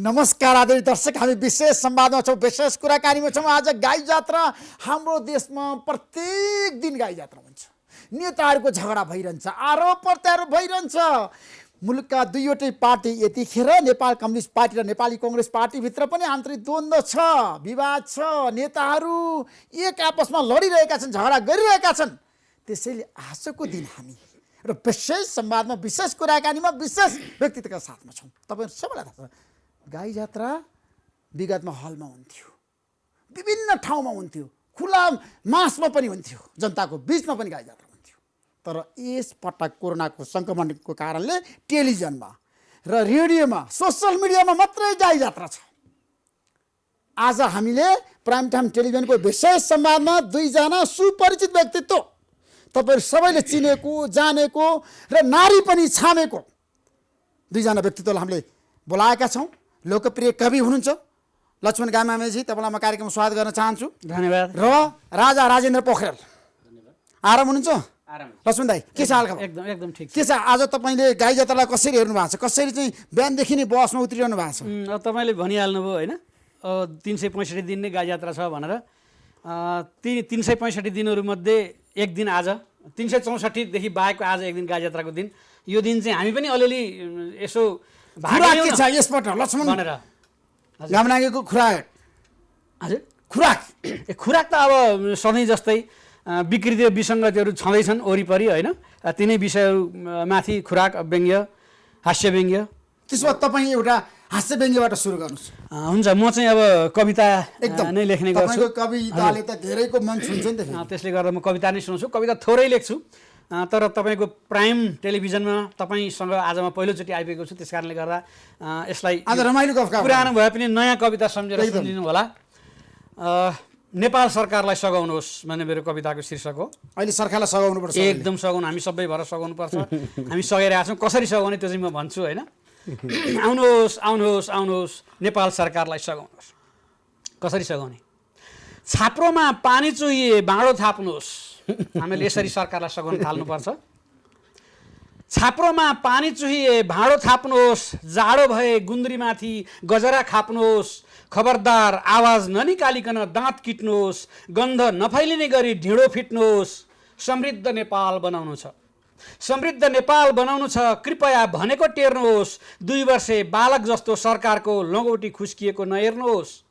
नमस्कार आदरणीय दर्शक, हामी विशेष संवादमा छौँ, विशेष कुराकानीमा छौँ। आज गाई जात्रा हाम्रो देशमा प्रत्येक दिन गाई जात्रा हुन्छ। नेताहरूको झगडा भइरहन्छ, आरोप प्रत्यारोप भइरहन्छ। मुलुकका दुईवटै पार्टी यतिखेर नेपाल कम्युनिस्ट पार्टी र नेपाली कांग्रेस पार्टीभित्र पनि आन्तरिक द्वन्द्व छ, विवाद छ। नेताहरू एक आपसमा लडिरहेका छन्, झगडा गरिरहेका छन्। त्यसैले आजको दिन हामी र विशेष संवादमा, विशेष कुराकानीमा, विशेष व्यक्तित्वका साथमा छौँ। तपाईहरु सबैलाई थाहा छ, गाई जात्रा विगतमा हलमा हुन्थ्यो, विभिन्न ठाउँमा हुन्थ्यो, खुला मासमा पनि हुन्थ्यो, जनताको बीचमा पनि गाई जात्रा हुन्थ्यो। तर यस पटक कोरोनाको संक्रमणको कारणले टेलिभिजनमा र रेडियोमा, सोसल मिडियामा मात्रै गाई जात्रा छ। आज हामीले प्राइम टाइम टेलिभिजनको विशेष संवादमा दुईजना सुपरिचित व्यक्तित्व, तपाईहरु सबैले चिनेको, जानेको र नारी पनि छामेको दुईजना व्यक्तित्वलाई हामीले बोलाएका छौँ। लोकप्रिय कवि हुनुहुन्छ लक्ष्मण गामामेजी, तपाईँलाई म कार्यक्रममा स्वागत गर्न चाहन्छु। धन्यवाद। र राजा राजेन्द्र पोखरेल, आराम हुनुहुन्छ? आराम। लक्ष्मण दाई, के छ हालखबर? एकदम एकदम ठिक छ। के छ? आज तपाईँले गाई जात्रालाई कसरी हेर्नु भएको छ? कसरी चाहिँ बिहानदेखि नै बसमा उत्रिरहनु भएको छ? अब तपाईँले भनिहाल्नुभयो होइन, 365 दिन नै गाई जात्रा छ भनेर। 365 दिनहरूमध्ये एक दिन आज, 364देखि बाहेकको आज एक दिन गाई जात्राको दिन। यो दिन चाहिँ हामी पनि अलिअलि यसो खुराक के छ यसपल्ट लक्ष्मण भनेर गामनागेको खुराक? हजुर, खुराक त अब सधैँ जस्तै विकृति र विसङ्गतिहरू छँदैछन् वरिपरि होइन। तिनै विषयहरूमाथि खुराक, व्यङ्ग्य, हास्य व्यङ्ग्य। त्यसो भए तपाईँ एउटा हास्य व्यङ्ग्यबाट सुरु गर्नुहोस्। हुन्छ, म चाहिँ अब कविता एकदम नै लेख्ने गर्छु। तपाईँको कविताले त धेरैको मन छुन्छ नि त। त्यसले गर्दा म कविता नै सुनाउँछु। कविता थोरै लेख्छु, तर तपाईँको प्राइम टेलिभिजनमा तपाईँसँग आज म पहिलोचोटि आइपुगेको छु। त्यस कारणले गर्दा यसलाई आज रमाइलो पुरानो भए पनि नयाँ कविता सम्झेर सुनिदिनु होला। नेपाल सरकारलाई सघाउनुहोस् भन्ने मेरो कविताको शीर्षक हो। अहिले सरकारलाई सघाउनुपर्छ। एकदम सघाउनु, हामी सबै भएर सघाउनुपर्छ। हामी सघाइरहेका छौँ। कसरी सघाउने त्यो चाहिँ म भन्छु होइन। आउनुहोस् आउनुहोस् आउनुहोस्, नेपाल सरकारलाई सघाउनुहोस्। कसरी सघाउने? छाप्रोमा पानी चुहिए भाँडो थाप्नुहोस्। हामीले यसरी सरकारलाई सघाउन थाल्नुपर्छ। छाप्रोमा पानी चुहिए भाँडो थाप्नुहोस्, जाडो भए गुन्द्रीमाथि गजरा खाप्नुहोस्। खबरदार आवाज ननिकालिकन दाँत किट्नुहोस्, गन्ध नफैलिने गरी ढिँडो फिट्नुहोस्। समृद्ध नेपाल बनाउनु छ, समृद्ध नेपाल बनाउनु छ, कृपया भनेको टेर्नुहोस्। 2 वर्षे बालक जस्तो सरकारको लङ्गौटी खुस्किएको नहेर्नुहोस्।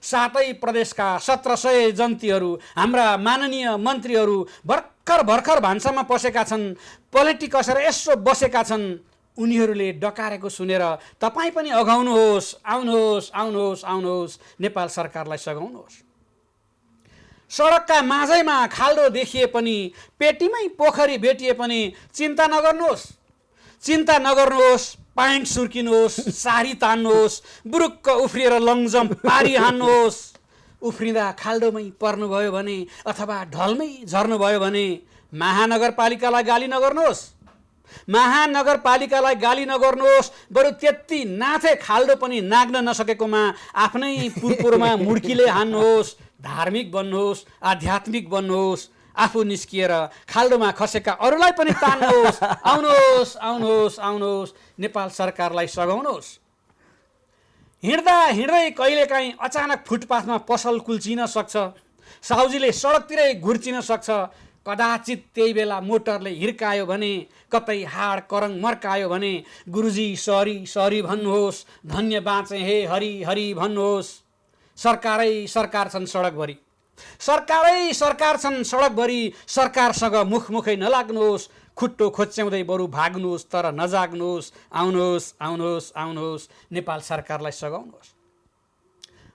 7 प्रदेशका 1700 जन्तीहरू, हाम्रा माननीय मन्त्रीहरू भर्खर भान्सामा पसेका छन्, पलेटी कसेर यसो बसेका छन्। उनीहरूले डकारेको सुनेर तपाईँ पनि अघाउनुहोस्। आउनुहोस् आउनुहोस् आउनुहोस्, नेपाल सरकारलाई सघाउनुहोस्। सडकका माझैमा खाल्डो देखिए पनि, पेटीमै पोखरी भेटिए पनि चिन्ता नगर्नुहोस्। चिन्ता नगर्नुहोस्, प्यान्ट सुर्किनुहोस्, सारी तान्नुहोस्, बुरुक्क उफ्रिएर लङजम पारी हान्नुहोस्। उफ्रिँदा खाल्डोमै पर्नुभयो भने अथवा ढलमै झर्नुभयो भने महानगरपालिकालाई गाली नगर्नुहोस्। महानगरपालिकालाई गाली नगर्नुहोस्, बरु त्यति नाथे खाल्डो पनि नाग्न नसकेकोमा आफ्नै पुरपुरमा मुड्कीले हान्नुहोस्। धार्मिक बन्नुहोस्, आध्यात्मिक बन्नुहोस्। आफू निस्किएर खाल्डोमा खसेका अरूलाई पनि तान्नुहोस्। आउनुहोस् आउनुहोस् आउनुहोस्, नेपाल सरकारलाई सघाउनुहोस्। हिँड्दा हिँड्दै कहिलेकाहीँ अचानक फुटपाथमा पसल कुल्चिन सक्छ, साउजीले सडकतिरै घुर्चिन सक्छ। कदाचित त्यही बेला मोटरले हिर्कायो भने, कतै हाड करङ मर्कायो भने गुरुजी सरी सरी भन्नुहोस्। धन्य बाँचे हे हरि हरि भन्नुहोस्। सरकारै सरकार छन् सडकभरि, सरकारै सरकार छन् सडकभरि। सरकारसँग मुखमुखै नलाग्नुहोस्, खुट्टो खोच्याउँदै बरु भाग्नुहोस्, तर नजाग्नुहोस्। आउनुहोस् आउनुहोस् आउनुहोस्, नेपाल सरकारलाई सघाउनुहोस्।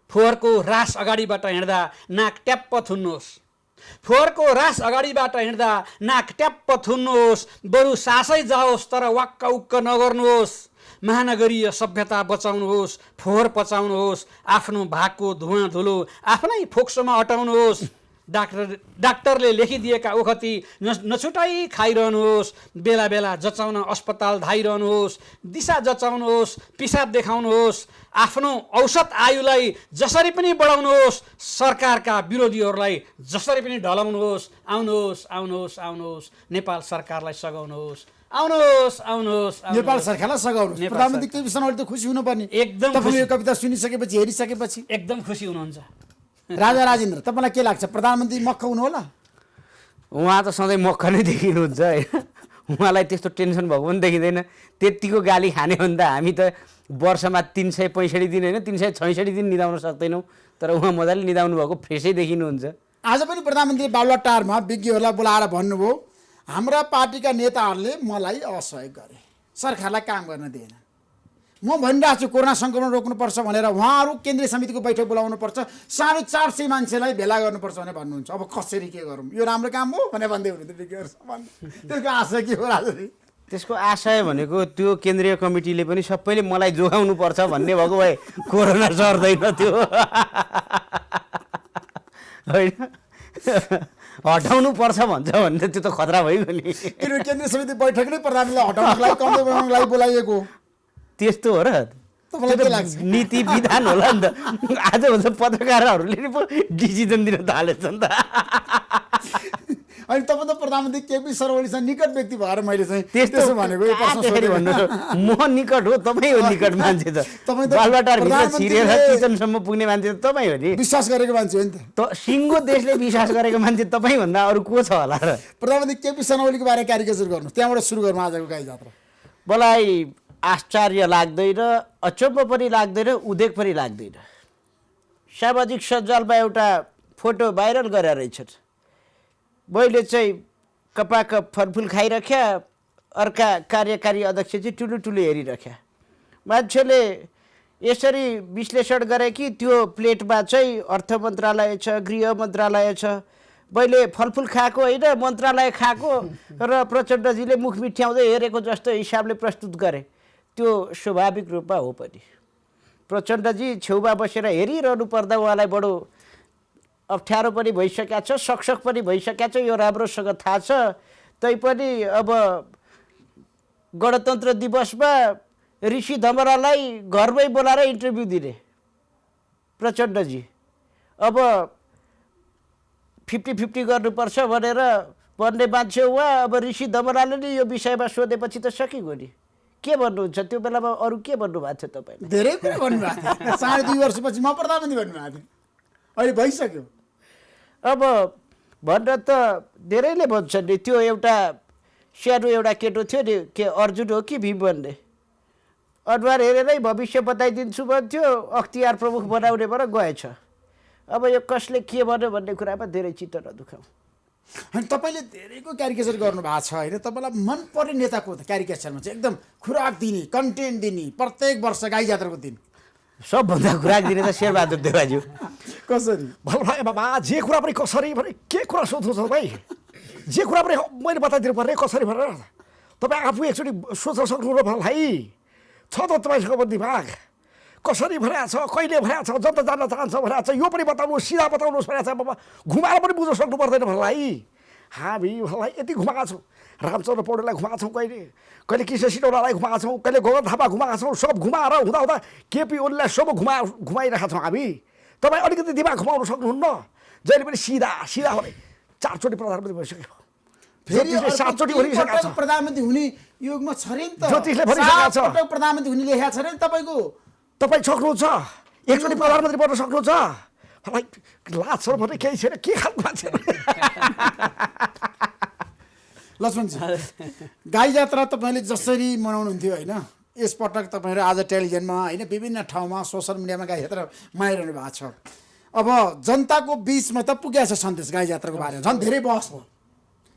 फोहोरको रास अगाडिबाट हिँड्दा नाक ट्याप्प थुन्नुहोस्। फोहोरको रास अगाडिबाट हिँड्दा नाक ट्याप्प थुन्नुहोस्, बरु सासै जाओस् तर वाक्क उक्क नगर्नुहोस्। महानगरीय सभ्यता बचाउनुहोस्, फोहोर पचाउनुहोस्। आफ्नो भागको धुवाँ धुलो आफ्नै फोक्सोमा अटाउनुहोस्। डाक्टरले लेखिदिएका ओखती नछुटाइ खाइरहनुहोस्। बेला बेला जचाउन अस्पताल धाइरहनुहोस्। दिशा जचाउनुहोस्, पिसाब देखाउनुहोस्। आफ्नो औसत आयुलाई जसरी पनि बढाउनुहोस्। सरकारका विरोधीहरूलाई जसरी पनि ढलाउनुहोस्। आउनुहोस् आउनुहोस् आउनुहोस्, नेपाल सरकारलाई सघाउनुहोस्। आउनुहोस् आउनुहोस् नेपाल सरकारलाई सघाउनुहोस्। नेपाल प्रधानमन्त्री केपी शर्मा ओली त खुसी हुनुपर्ने। एकदम तपाईँ यो कविता सुनिसकेपछि हेरिसकेपछि एकदम खुसी हुनुहुन्छ। राजा राजेन्द्र तपाईँलाई के लाग्छ प्रधानमन्त्री मक्ख हुनु होला? उहाँ त सधैँ मक्ख नै देखिनुहुन्छ होइन। उहाँलाई त्यस्तो टेन्सन भएको पनि देखिँदैन। त्यत्तिको गाली खाने हो भने त हामी त वर्षमा 365 दिन होइन 366 दिन निदाउन सक्दैनौँ। तर उहाँ मजाले निदाउनु भएको फ्रेसै देखिनुहुन्छ। आज पनि प्रधानमन्त्री बालुवाटारमा विज्ञहरूलाई बोलाएर भन्नुभयो हाम्रा पार्टीका नेताहरूले मलाई असहयोग गरे, सरकारलाई काम गर्न दिएन। म भनिरहेको छु कोरोना सङ्क्रमण रोक्नुपर्छ भनेर उहाँहरू केन्द्रीय समितिको बैठक बोलाउनुपर्छ, 450 मान्छेलाई भेला गर्नुपर्छ भनेर भन्नुहुन्छ। अब कसरी के गरौँ, यो राम्रो काम हो भनेर भन्दै हुनुहुन्थ्यो विज्ञहरू। त्यसको आशा के हो राजनीति? त्यसको आशय भनेको त्यो केन्द्रीय कमिटीले पनि सबैले मलाई जोगाउनु पर्छ भन्ने भएको भए कोरोना सर्दैन थियो होइन। हटाउनु पर्छ भन्छ भने त त्यो त खतरा भइगयो नि। किनभने केन्द्रीय समिति बैठक नै प्रधानमन्त्रीलाई हटाउनको लागि कमजोर बनाउनको लागि बोलाइएको। त्यस्तो हो र? तपाईँलाई के लाग्छ? नीति विधान होला नि त। आजभन्दा पत्रकारहरूले नि पो डिसिजन दिन थालेछ नि त। अनि तपाईँ त प्रधानमन्त्री केपी शर्मा ओलीसँग निकट व्यक्ति भएर मैले चाहिँ त्यस्तो भनेको यो प्रश्न कसरी भन्नुहोस्, म निकट हो तपाईँ हो निकट मान्छे त। तपाईँ त बालुवाटारभित्र छिरेर किचनसम्म पुग्ने मान्छे त तपाईँ हो नि। विश्वास गरेको मान्छे हो नि त। सिङ्गो देशले विश्वास गरेको मान्छे तपाईँभन्दा अरू को छ होला र? प्रधानमन्त्री केपी शर्मा ओलीको बारे क्यारिकेचर गर्नुहोस्, त्यहाँबाट सुरु गरौँ आजको गाई जात्रा। मलाई आश्चर्य लाग्दैन, अचम्म पनि लाग्दैन, उदेक पनि लाग्दैन। सामाजिक सञ्जालमा एउटा फोटो भाइरल गरेर रहेछ। मैले चाहिँ कपाकप फलफुल खाइराख्या, अर्का कार्यकारी अध्यक्ष चाहिँ ठुलो ठुलो हेरिराख्या। मान्छेले यसरी विश्लेषण गरे कि त्यो प्लेटमा चाहिँ अर्थ मन्त्रालय छ, गृह मन्त्रालय छ। मैले फलफुल खाएको होइन मन्त्रालय खाएको र प्रचण्डजीले मुख मिठ्याउँदै हेरेको जस्तो हिसाबले प्रस्तुत गरे। त्यो स्वाभाविक रूपमा हो पनि। प्रचण्डजी छेउमा बसेर हेरिरहनु पर्दा उहाँलाई बडो अप्ठ्यारो पनि भइसकेको छ, सकसक पनि भइसकेको छ, यो राम्रोसँग थाहा छ। तैपनि अब गणतन्त्र दिवसमा ऋषि धमरालाई घरमै बोलाएर इन्टरभ्यू दिने प्रचण्डजी। अब 50-50 गर्नुपर्छ भनेर भन्ने मान्छे उहाँ। अब ऋषि धमराले नि यो विषयमा सोधेपछि त सकिगयो नि। के भन्नुहुन्छ त्यो बेलामा? अरू के भन्नुभएको थियो तपाईँले? धेरै कुरा भन्नुभएको थियो। 2.5 वर्षपछि म प्रधानमन्त्री भन्नुभएको थियो, अहिले भइसक्यो। अब भन्न त धेरैले भन्छन् नि। त्यो एउटा सानो एउटा केटो थियो नि, के अर्जुन हो कि भीम भन्ने, अनुहार हेरेरै भविष्य बताइदिन्छु भन्थ्यो, अख्तियार प्रमुख बनाउने भएर गएछ। अब यो कसले के भन्यो भन्ने कुरामा धेरै चित्त नदुखाउँ। अनि तपाईँले धेरैको क्यारिकेचर गर्नुभएको छ होइन? तपाईँलाई मनपर्ने नेताको क्यारिकेचरमा चाहिँ एकदम खुराक दिने, कन्टेन्ट दिने, प्रत्येक वर्ष गाई जात्राको दिन सबभन्दा खुराक दिने त शेरबहादुर देवाज्यू। कसरी? भाइ बाबा जे कुरा पनि कसरी भने के कुरा सोध्नु छ भाइ? जे कुरा पनि मैले बताइदिनु पर्ने कसरी भनेर तपाईँ आफू एकचोटि सोच्न सक्नु भाइ? छ त तपाईँसँग दिमाग? कसरी भनेको छ, कहिले भनेको छ, जनता जान्न चाहन्छ भनेको छ, यो पनि बताउनु, सिधा बताउनुहोस् भनेको छ। बाबा घुमाएर पनि बुझ्न सक्नु पर्दैन भन्लाई। हामी भन्लाई यति घुमाएको छौँ, रामचन्द्र पौडेललाई घुमाएको छौँ, कहिले कहिले कृष्ण सिटौलालाई घुमाएको छौँ, कहिले गगन थापा घुमाएको छौँ। सब घुमाएर हुँदा केपी ओलीलाई सब घुमाइरहेका छौँ हामी। तपाईँ अलिकति दिमाग घुमाउनु सक्नुहुन्न। जहिले पनि सिधा सिधा भने 4 चोटि प्रधानमन्त्री भइसक्यो, फेरि 7 चोटि भनिसकेको छ। प्रधानमन्त्री हुने योगमा छ रे नि त। ज्योतिषले भनिसकेको छ। 7 पटक प्रधानमन्त्री हुने लेखेको छ रे नि तपाईँको। तपाईँ सक्नुहुन्छ, एकचोटि प्रधानमन्त्री बन्न सक्नुहुन्छ। मलाई लाज छ भने केही छैन, के खालको मान्छे। लक्ष्मणजी, गाई जात्रा तपाईँले जसरी मनाउनुहुन्थ्यो होइन, यसपटक तपाईँहरू आज टेलिभिजनमा होइन विभिन्न ठाउँमा सोसियल मिडियामा गाई जात्रा मनाइरहनु भएको छ। अब जनताको बिचमा त पुगेको छ सन्देश गाई जात्राको बारेमा, झन् धेरै बहस भयो।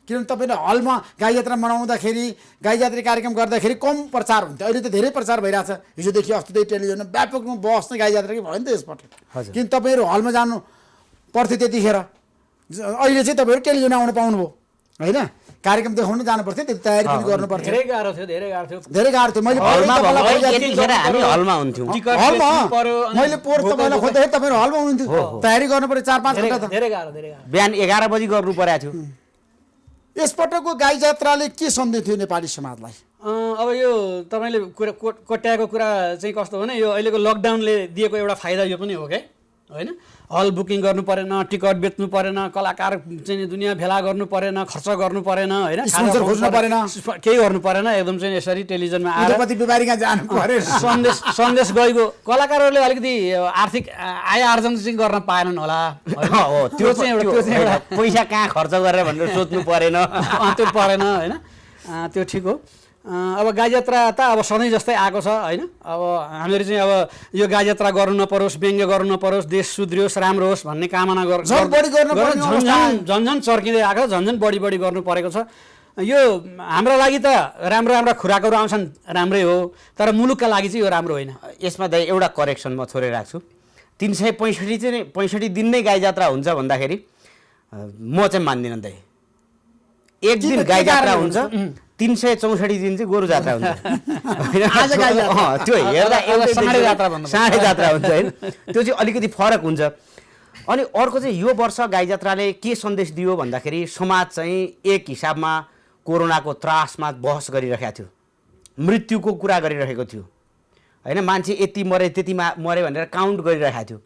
किनभने तपाईँले हलमा गाई जात्रा मनाउँदाखेरि, गाई जात्रा कार्यक्रम गर्दाखेरि कम प्रचार हुन्थ्यो, अहिले त धेरै प्रचार भइरहेछ। हिजोदेखि अस्तिदेखि टेलिभिजनमा व्यापक रूपमा बहस नै गाई जात्राकै भयो नि त यसपटक। किन तपाईँहरू हलमा जानु पर्थ्यो त्यतिखेर, अहिले चाहिँ तपाईँहरू टेलिभिजन आउनु पाउनुभयो होइन? कार्यक्रम देखाउनु जानु पर्थ्यो, त्यति तयारी पनि गर्नु पर्थ्यो। धेरै गाह्रो थियो, धेरै गाह्रो थियो। धेरै गाह्रो थियो। मैले हलमा हुन्थ्यौँ। मैले पोहोर तपाईँलाई खोज्दाखेरि तपाईँहरू हलमा हुनुहुन्थ्यो, तयारी गर्नु पऱ्यो 4-5 घन्टा त। धेरै गाह्रो, धेरै गाह्रो। बिहान 11 बजी गर्नु परेको थियो। यसपटकको गाई जात्राले के सन्देश थियो नेपाली समाजलाई? अब यो तपाईँले कुरा कोट्याएको कुरा चाहिँ कस्तो भने यो अहिलेको लकडाउनले दिएको एउटा फाइदा यो पनि हो क्या। होइन हल बुकिङ गर्नु परेन, टिकट बेच्नु परेन, कलाकार चाहिँ दुनियाँ भेला गर्नु परेन, खर्च गर्नु परेन, होइन स्पोन्सर खोज्नु परेन, केही गर्नु परेन, एकदम चाहिँ यसरी टेलिभिजनमा आएर उद्योगपति व्यापारीका जानु परेन, सन्देश गएको। कलाकारहरूले अलिकति आर्थिक आय आर्जन चाहिँ गर्न पाएनन् होला, त्यो चाहिँ एउटा पैसा कहाँ खर्च गरेर भनेर सोच्नु परेन, त्यो परेन होइन, त्यो ठिक हो। अब गाई जात्रा त अब सधैँ जस्तै आएको छ होइन। अब हामीहरू चाहिँ अब यो गाई जात्रा गर्नु नपरोस्, व्यङ्ग्य गर्नु नपरोस्, देश सुध्रियोस्, राम्रो होस् भन्ने कामना झन् चर्किँदै आएको, झन् बढी गर्नु परेको छ। यो हाम्रो लागि त राम्रा खुराकहरू आउँछन्, राम्रै हो, तर मुलुकका लागि चाहिँ यो राम्रो होइन। यसमा दाइ एउटा करेक्सन म थोरै राख्छु। 365 दिन नै गाई जात्रा हुन्छ भन्दाखेरि म चाहिँ मान्दिनँ दाइ। एक दिन गाई जात्रा हुन्छ, 364 दिन चाहिँ गोरु जात्रा हुन्छ। त्यो हेर्दा साँडे जात्रा हुन्छ होइन, त्यो चाहिँ अलिकति फरक हुन्छ। अनि अर्को चाहिँ यो वर्ष गाई जात्राले के सन्देश दियो भन्दाखेरि समाज चाहिँ एक हिसाबमा कोरोनाको त्रासमा बहस गरिरहेको थियो, मृत्युको कुरा गरिरहेको थियो होइन। मान्छे यति मरे त्यति मरे भनेर काउन्ट गरिरहेको थियो।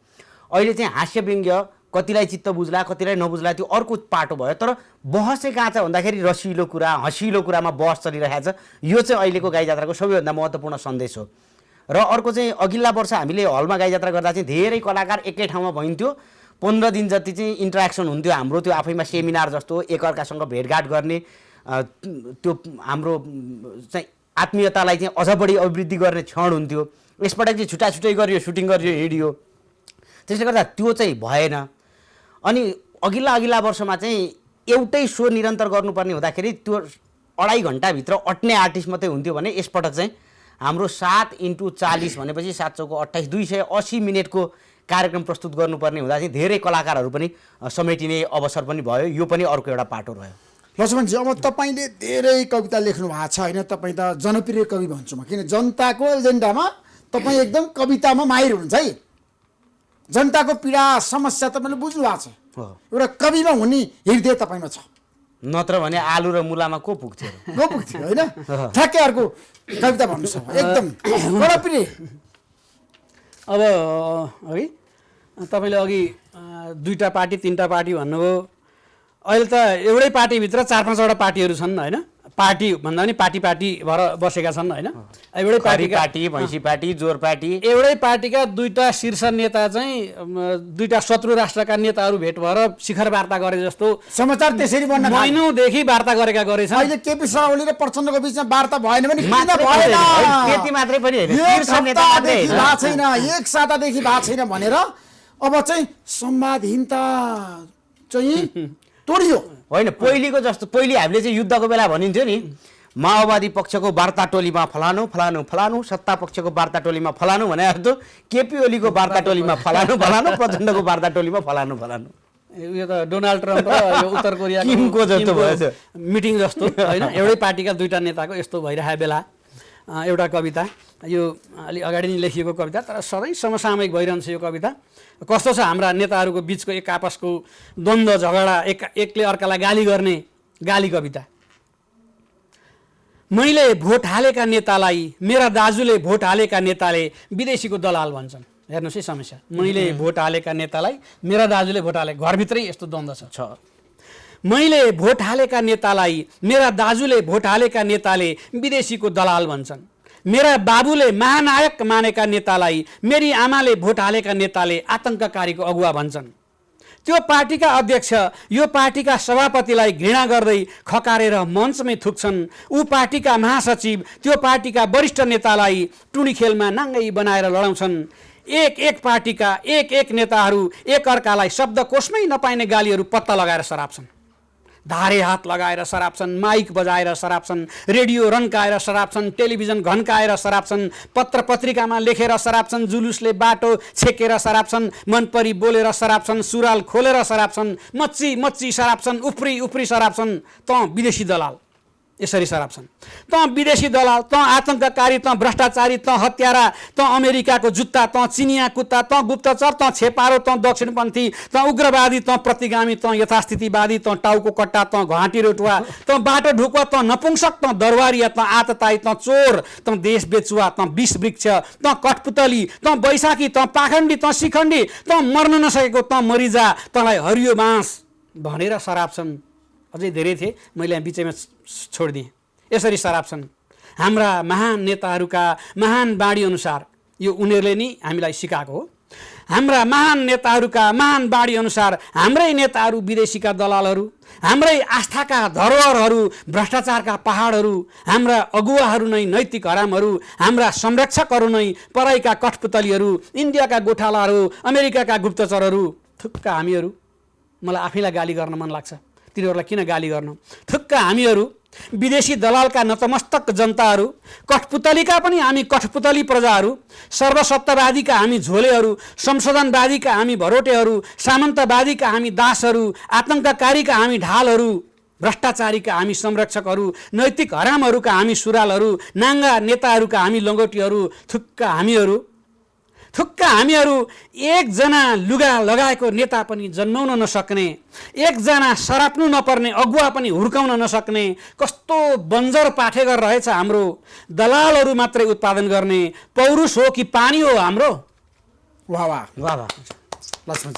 अहिले चाहिँ हास्य व्यङ्ग्य कतिलाई चित्त बुझ्ला कतिलाई नबुझ्ला त्यो अर्को पाटो भयो, तर बहस चाहिँ कहाँ छ भन्दाखेरि रसिलो कुरा हँसिलो कुरामा बहस चलिरहेको छ। यो चाहिँ अहिलेको गाई जात्राको सबैभन्दा महत्त्वपूर्ण सन्देश हो। र अर्को चाहिँ अघिल्ला वर्ष हामीले हलमा गाई जात्रा गर्दा चाहिँ धेरै कलाकार एकै ठाउँमा भइन्थ्यो, 15 दिन जति चाहिँ इन्टरेक्सन हुन्थ्यो हाम्रो, त्यो आफैमा सेमिनार जस्तो एकअर्कासँग भेटघाट गर्ने, त्यो हाम्रो चाहिँ आत्मीयतालाई चाहिँ अझ बढी अभिवृद्धि गर्ने क्षण हुन्थ्यो। यसपटक चाहिँ छुट्टै गरियो, सुटिङ गरियो, हिँडियो, त्यसले गर्दा त्यो चाहिँ भएन। अनि अघिल्ला वर्षमा चाहिँ एउटै सो निरन्तर गर्नुपर्ने हुँदाखेरि त्यो 2.5 घन्टाभित्र अट्ने आर्टिस्ट मात्रै हुन्थ्यो भने यसपटक चाहिँ हाम्रो 7 × 40 भनेपछि 7 चौको 28 280 मिनटको कार्यक्रम प्रस्तुत गर्नुपर्ने हुँदा चाहिँ धेरै कलाकारहरू पनि समेटिने अवसर पनि भयो। यो पनि अर्को एउटा पाटो रह्यो। लक्ष्मणजी, अब तपाईँले धेरै कविता लेख्नु भएको छ होइन, तपाईँ त जनप्रिय कवि भन्छु म, किन जनताको एजेन्डामा तपाईँ एकदम कवितामा माहिर हुनुहुन्छ है। जनताको पीडा समस्या तपाईँले बुझ्नु भएको छ, एउटा कविमा हुने हृदय तपाईँमा छ, नत्र भने आलु र मुलामा को पुग्थ्यो होइन। ठ्याक्कै अर्को कविता भन्नुहोस् एकदम जनप्रिय। अब है तपाईँले अघि 2टा पार्टी 3टा पार्टी भन्नुभयो, अहिले त एउटै पार्टीभित्र 4-5वटा पार्टीहरू छन् होइन। पार्टी भन्दा पनि पार्टी भएर बसेका छन् होइन। एउटै पार्टी भैँसी पार्टी जोर पार्टी, एउटै पार्टीका 2टा शीर्ष नेता चाहिँ 2टा शत्रु राष्ट्रका नेताहरू भेट भएर शिखर वार्ता गरे जस्तो समाचार त्यसरी बन्न महिनौदेखि वार्ता गरेका गरेछन्। अहिले केपी शर्मा ओली र प्रचण्डको बिचमा वार्ता भएन भने त्यति मात्रै पनि एक सातादेखि भएको छैन भनेर अब चाहिँ संवादहीनता चाहिँ तोडियो होइन। पहिलेको जस्तो पहिले हामीले चाहिँ युद्धको बेला भनिन्थ्यो नि, माओवादी पक्षको वार्ता टोलीमा फलानु फलानु फलानु, सत्ता पक्षको वार्ता टोलीमा फलानु भने जस्तो केपी ओलीको वार्ता टोलीमा फलानु फलानु, प्रचण्डको वार्ता टोलीमा फलानु फलानु। यो त डोनाल्ड ट्रम्प र उत्तर कोरियाको जस्तो भएछ मिटिङ जस्तो होइन। एउटै पार्टीका 2टा नेताको यस्तो भइरहेको बेला एउटा कविता, यो अलि अगाडि नै लेखिएको कविता, तर सधैँ समसामयिक भइरहन्छ यो कविता। कस्तो छ हाम्रा नेताहरूको बिचको एक आपसको द्वन्द्व झगडा, एकले अर्कालाई गाली गर्ने गाली कविता। मैले भोट हालेका नेतालाई मेरा दाजुले भोट हालेका नेताले विदेशीको दलाल भन्छन्। हेर्नुहोस् है समस्या, मैले भोट हालेका नेतालाई मेरा दाजुले भोट हाले, घरभित्रै यस्तो द्वन्द्व छ। मैले भोट हालेका नेतालाई मेरा दाजुले भोट हालेका नेताले विदेशीको दलाल भन्छन्। मेरा बाबुले महानायक मानेका नेतालाई मेरी आमाले भोट हालेका नेताले आतंककारीको अगुवा भन्छन्। त्यो पार्टीका अध्यक्ष यो पार्टीका सभापतिलाई घृणा गर्दै खकारेर मञ्चमै थुक्छन्। ऊ पार्टीका महासचिव त्यो पार्टीका वरिष्ठ नेतालाई टुनी खेलमा नाङ्गै बनाएर लडाउँछन्। एक पार्टीका एक नेताहरू एक अर्कालाई शब्दकोशमै नपाइने गालीहरू पत्ता लगाएर सराप्छन्। धारे हात लगाएर सराप्छन्, माइक बजाएर सराप्छन्, रेडियो रन्काएर सराप्छन्, टेलिभिजन घन्काएर सराप्छन्, पत्र पत्रिकामा लेखेर सराप्छन्, जुलुसले बाटो छेकेर सराप्छन्, मनपरी बोलेर सराप्छन्, सुराल खोलेर सराप्छन्, मच्ची सराप्छन्, उफ्री सराप्छन्। त विदेशी दलाल यसरी सराप छन्। त विदेशी दलाल, त आतङ्ककारी, त भ्रष्टाचारी, त हत्यारा, त अमेरिकाको जुत्ता, त चिनिया कुत्ता, त गुप्तचर, त छेपारो, त दक्षिणपन्थी, त उग्रवादी, त प्रतिगामी, त यथास्थितिवादी, त टाउको कट्टा, त घाँटी रोटुवा, त बाटो ढुकुवा, त नपुंसक, त दरबारिया, त आतताई, त चोर, त देश बेचुवा, त विष वृक्ष, त कठपुतली, त बैशाखी, त पाखण्डी, त शिखण्डी, त मर्न नसकेको, त मरिजा, तँलाई हरियो बाँस भनेर सराप छन्। अझै धेरै थिए, मैले यहाँ बिचैमा छोडिदिएँ। यसरी सराप छन्। हाम्रा महान नेताहरूका महान बाणी अनुसार, यो उनीहरूले नि हामीलाई सिकाएको हो, हाम्रा महान नेताहरूका महान बाणी अनुसार हाम्रै नेताहरू विदेशीका दलालहरू, हाम्रै आस्थाका धरोहरहरू भ्रष्टाचारका पहाडहरू, हाम्रा अगुवाहरू नै नैतिक हरामहरू, हाम्रा संरक्षकहरू नै पराइका कठपुतलीहरू, इन्डियाका गोठालाहरू, अमेरिकाका गुप्तचरहरू, थुक्क हामीहरू। मलाई आफैलाई गाली गर्न मन लाग्छ, तिनीहरूलाई किन गाली गर्नु? थुक्क हामीहरू, विदेशी दलालका नतमस्तक जनताहरू, कठपुतलीका पनि हामी कठपुतली प्रजाहरू, सर्वसत्तावादीका हामी झोलेहरू, संशोधनवादीका हामी भरोटेहरू, सामन्तवादीका हामी दासहरू, आतङ्ककारीका हामी ढालहरू, भ्रष्टाचारीका हामी संरक्षकहरू, नैतिक हरामहरूका हामी सुरालहरू, नाङ्गा नेताहरूका हामी लङ्गोटीहरू, थुक्क हामीहरू। थुक्क हामीहरू एकजना लुगा लगाएको नेता पनि जन्माउन नसक्ने, एकजना सराप्नु नपर्ने अगुवा पनि हुर्काउन नसक्ने कस्तो बन्जर पाठेघर रहेछ हाम्रो। दलालहरू मात्रै उत्पादन गर्ने पौरुष हो कि पानी हो हाम्रो? वाह वाह वाह वाह, लक्ष्मण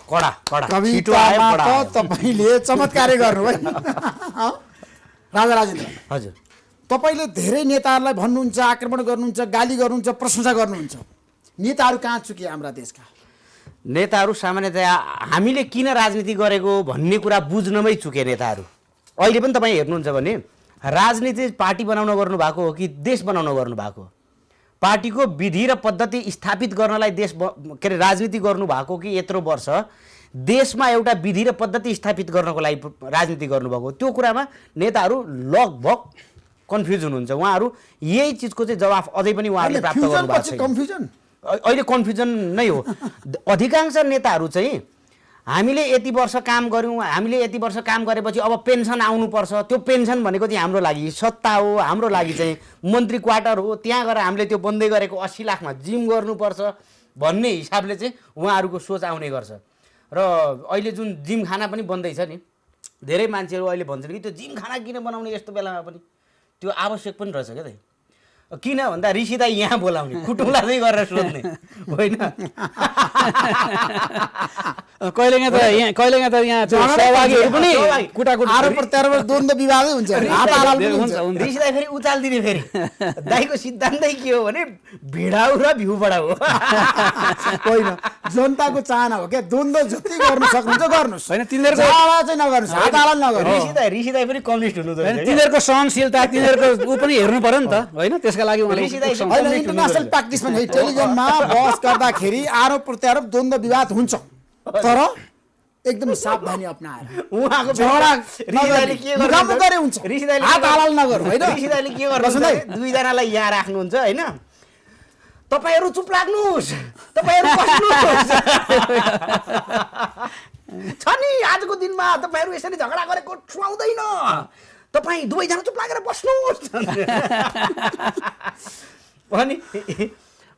कडा कडा, छिटो आयो, कवितामा कडा आयो। त तपाईँले चमत्कारै गर्नु है। राजा राजेन्द्र, हजुर, तपाईँले धेरै नेताहरूलाई भन्नुहुन्छ, आक्रमण गर्नुहुन्छ, गाली गर्नुहुन्छ, प्रशंसा गर्नुहुन्छ। नेताहरू कहाँ चुके हाम्रा देशका? नेताहरू सामान्यतया हामीले किन राजनीति गरेको भन्ने कुरा बुझ्नमै चुके नेताहरू। अहिले पनि तपाईँ हेर्नुहुन्छ भने राजनीति पार्टी बनाउन गर्नुभएको हो कि देश बनाउन गर्नुभएको हो? पार्टीको विधि र पद्धति स्थापित गर्नलाई देश के अरे राजनीति गर्नुभएको कि यत्रो वर्ष देशमा एउटा विधि र पद्धति स्थापित गर्नको लागि राजनीति गर्नुभएको? त्यो कुरामा नेताहरू लगभग कन्फ्युज हुनुहुन्छ। उहाँहरू यही चिजको चाहिँ जवाफ अझै पनि उहाँहरूले प्राप्त गर्नुभएको छैन। कन्फ्युजन अहिले कन्फ्युजन नै हो। अधिकांश नेताहरू चाहिँ हामीले यति वर्ष काम गऱ्यौँ, हामीले यति वर्ष काम गरेपछि अब पेन्सन आउनुपर्छ, त्यो पेन्सन भनेको चाहिँ हाम्रो लागि सत्ता हो, हाम्रो लागि चाहिँ मन्त्री क्वार्टर हो, त्यहाँ गएर हामीले त्यो बन्दै गरेको 80 लाखमा जिम गर्नुपर्छ भन्ने हिसाबले चाहिँ उहाँहरूको सोच आउने गर्छ। र अहिले जुन जिम खाना पनि बन्दैछ नि, धेरै मान्छेहरू अहिले भन्छन् कि त्यो जिम खाना किन बनाउने यस्तो बेलामा पनि, त्यो आवश्यक पनि रहेछ क्या त। किन भन्दा ऋषिदाई यहाँ बोलाउने, कुटुम्ला चाहिँ गरेर सोध्ने होइन। कहिलेकाहीँ त यहाँ सहभागीहरू पनि कुटाकुट आरोप प्रत्यारोप द्वन्द्व विवादै हुन्छ, हाताहाल पनि हुन्छ। ऋषिदाई फेरि उचाल दिने, फेरि दाईको सिद्धान्तै के हो भने भिडाउ र भ्यू बढाऊ होइन, जनताको चाहना हो क्या, द्वन्द्व जति गर्नु सक्नुहुन्छ गर्नुहोस्, होइन तिनीहरूको झाडा चाहिँ नगर्नुहोस्, हाताहाल नगर्नुहोस्। ऋषिदाई पनि कम्युनिस्ट हुनु होइन, तिनीहरूको सहनशीलता, तिनीहरूको ऊ पनि हेर्नु पर्यो नि त, होइन? त्यसका लागि होइन, इन्टरनेसनल प्र्याक्टिस पनि टेलिभिजनमा बहस गर्दाखेरि आरोप प्रत्यारोप द्वन्द्व विवाद हुन्छ, तर एकदम सावधानी अपनाएर उहाँको झगडा ऋषिदाईले के मुखामुख गरे हुन्छ, हात हालहाल नगर्नु, होइन? ऋषिदाईले के गर्नुहुन्छ, दुईजनालाई यहाँ राख्नुहुन्छ होइन, तपाईँहरू चुप लाग्नुहोस्, तपाईँहरू बस्नुहोस् छ नि, आजको दिनमा तपाईँहरू यसरी झगडा गरेको सुहाउँदैन, तपाईँ दुवैजना चुप लागेर बस्नुहोस् अनि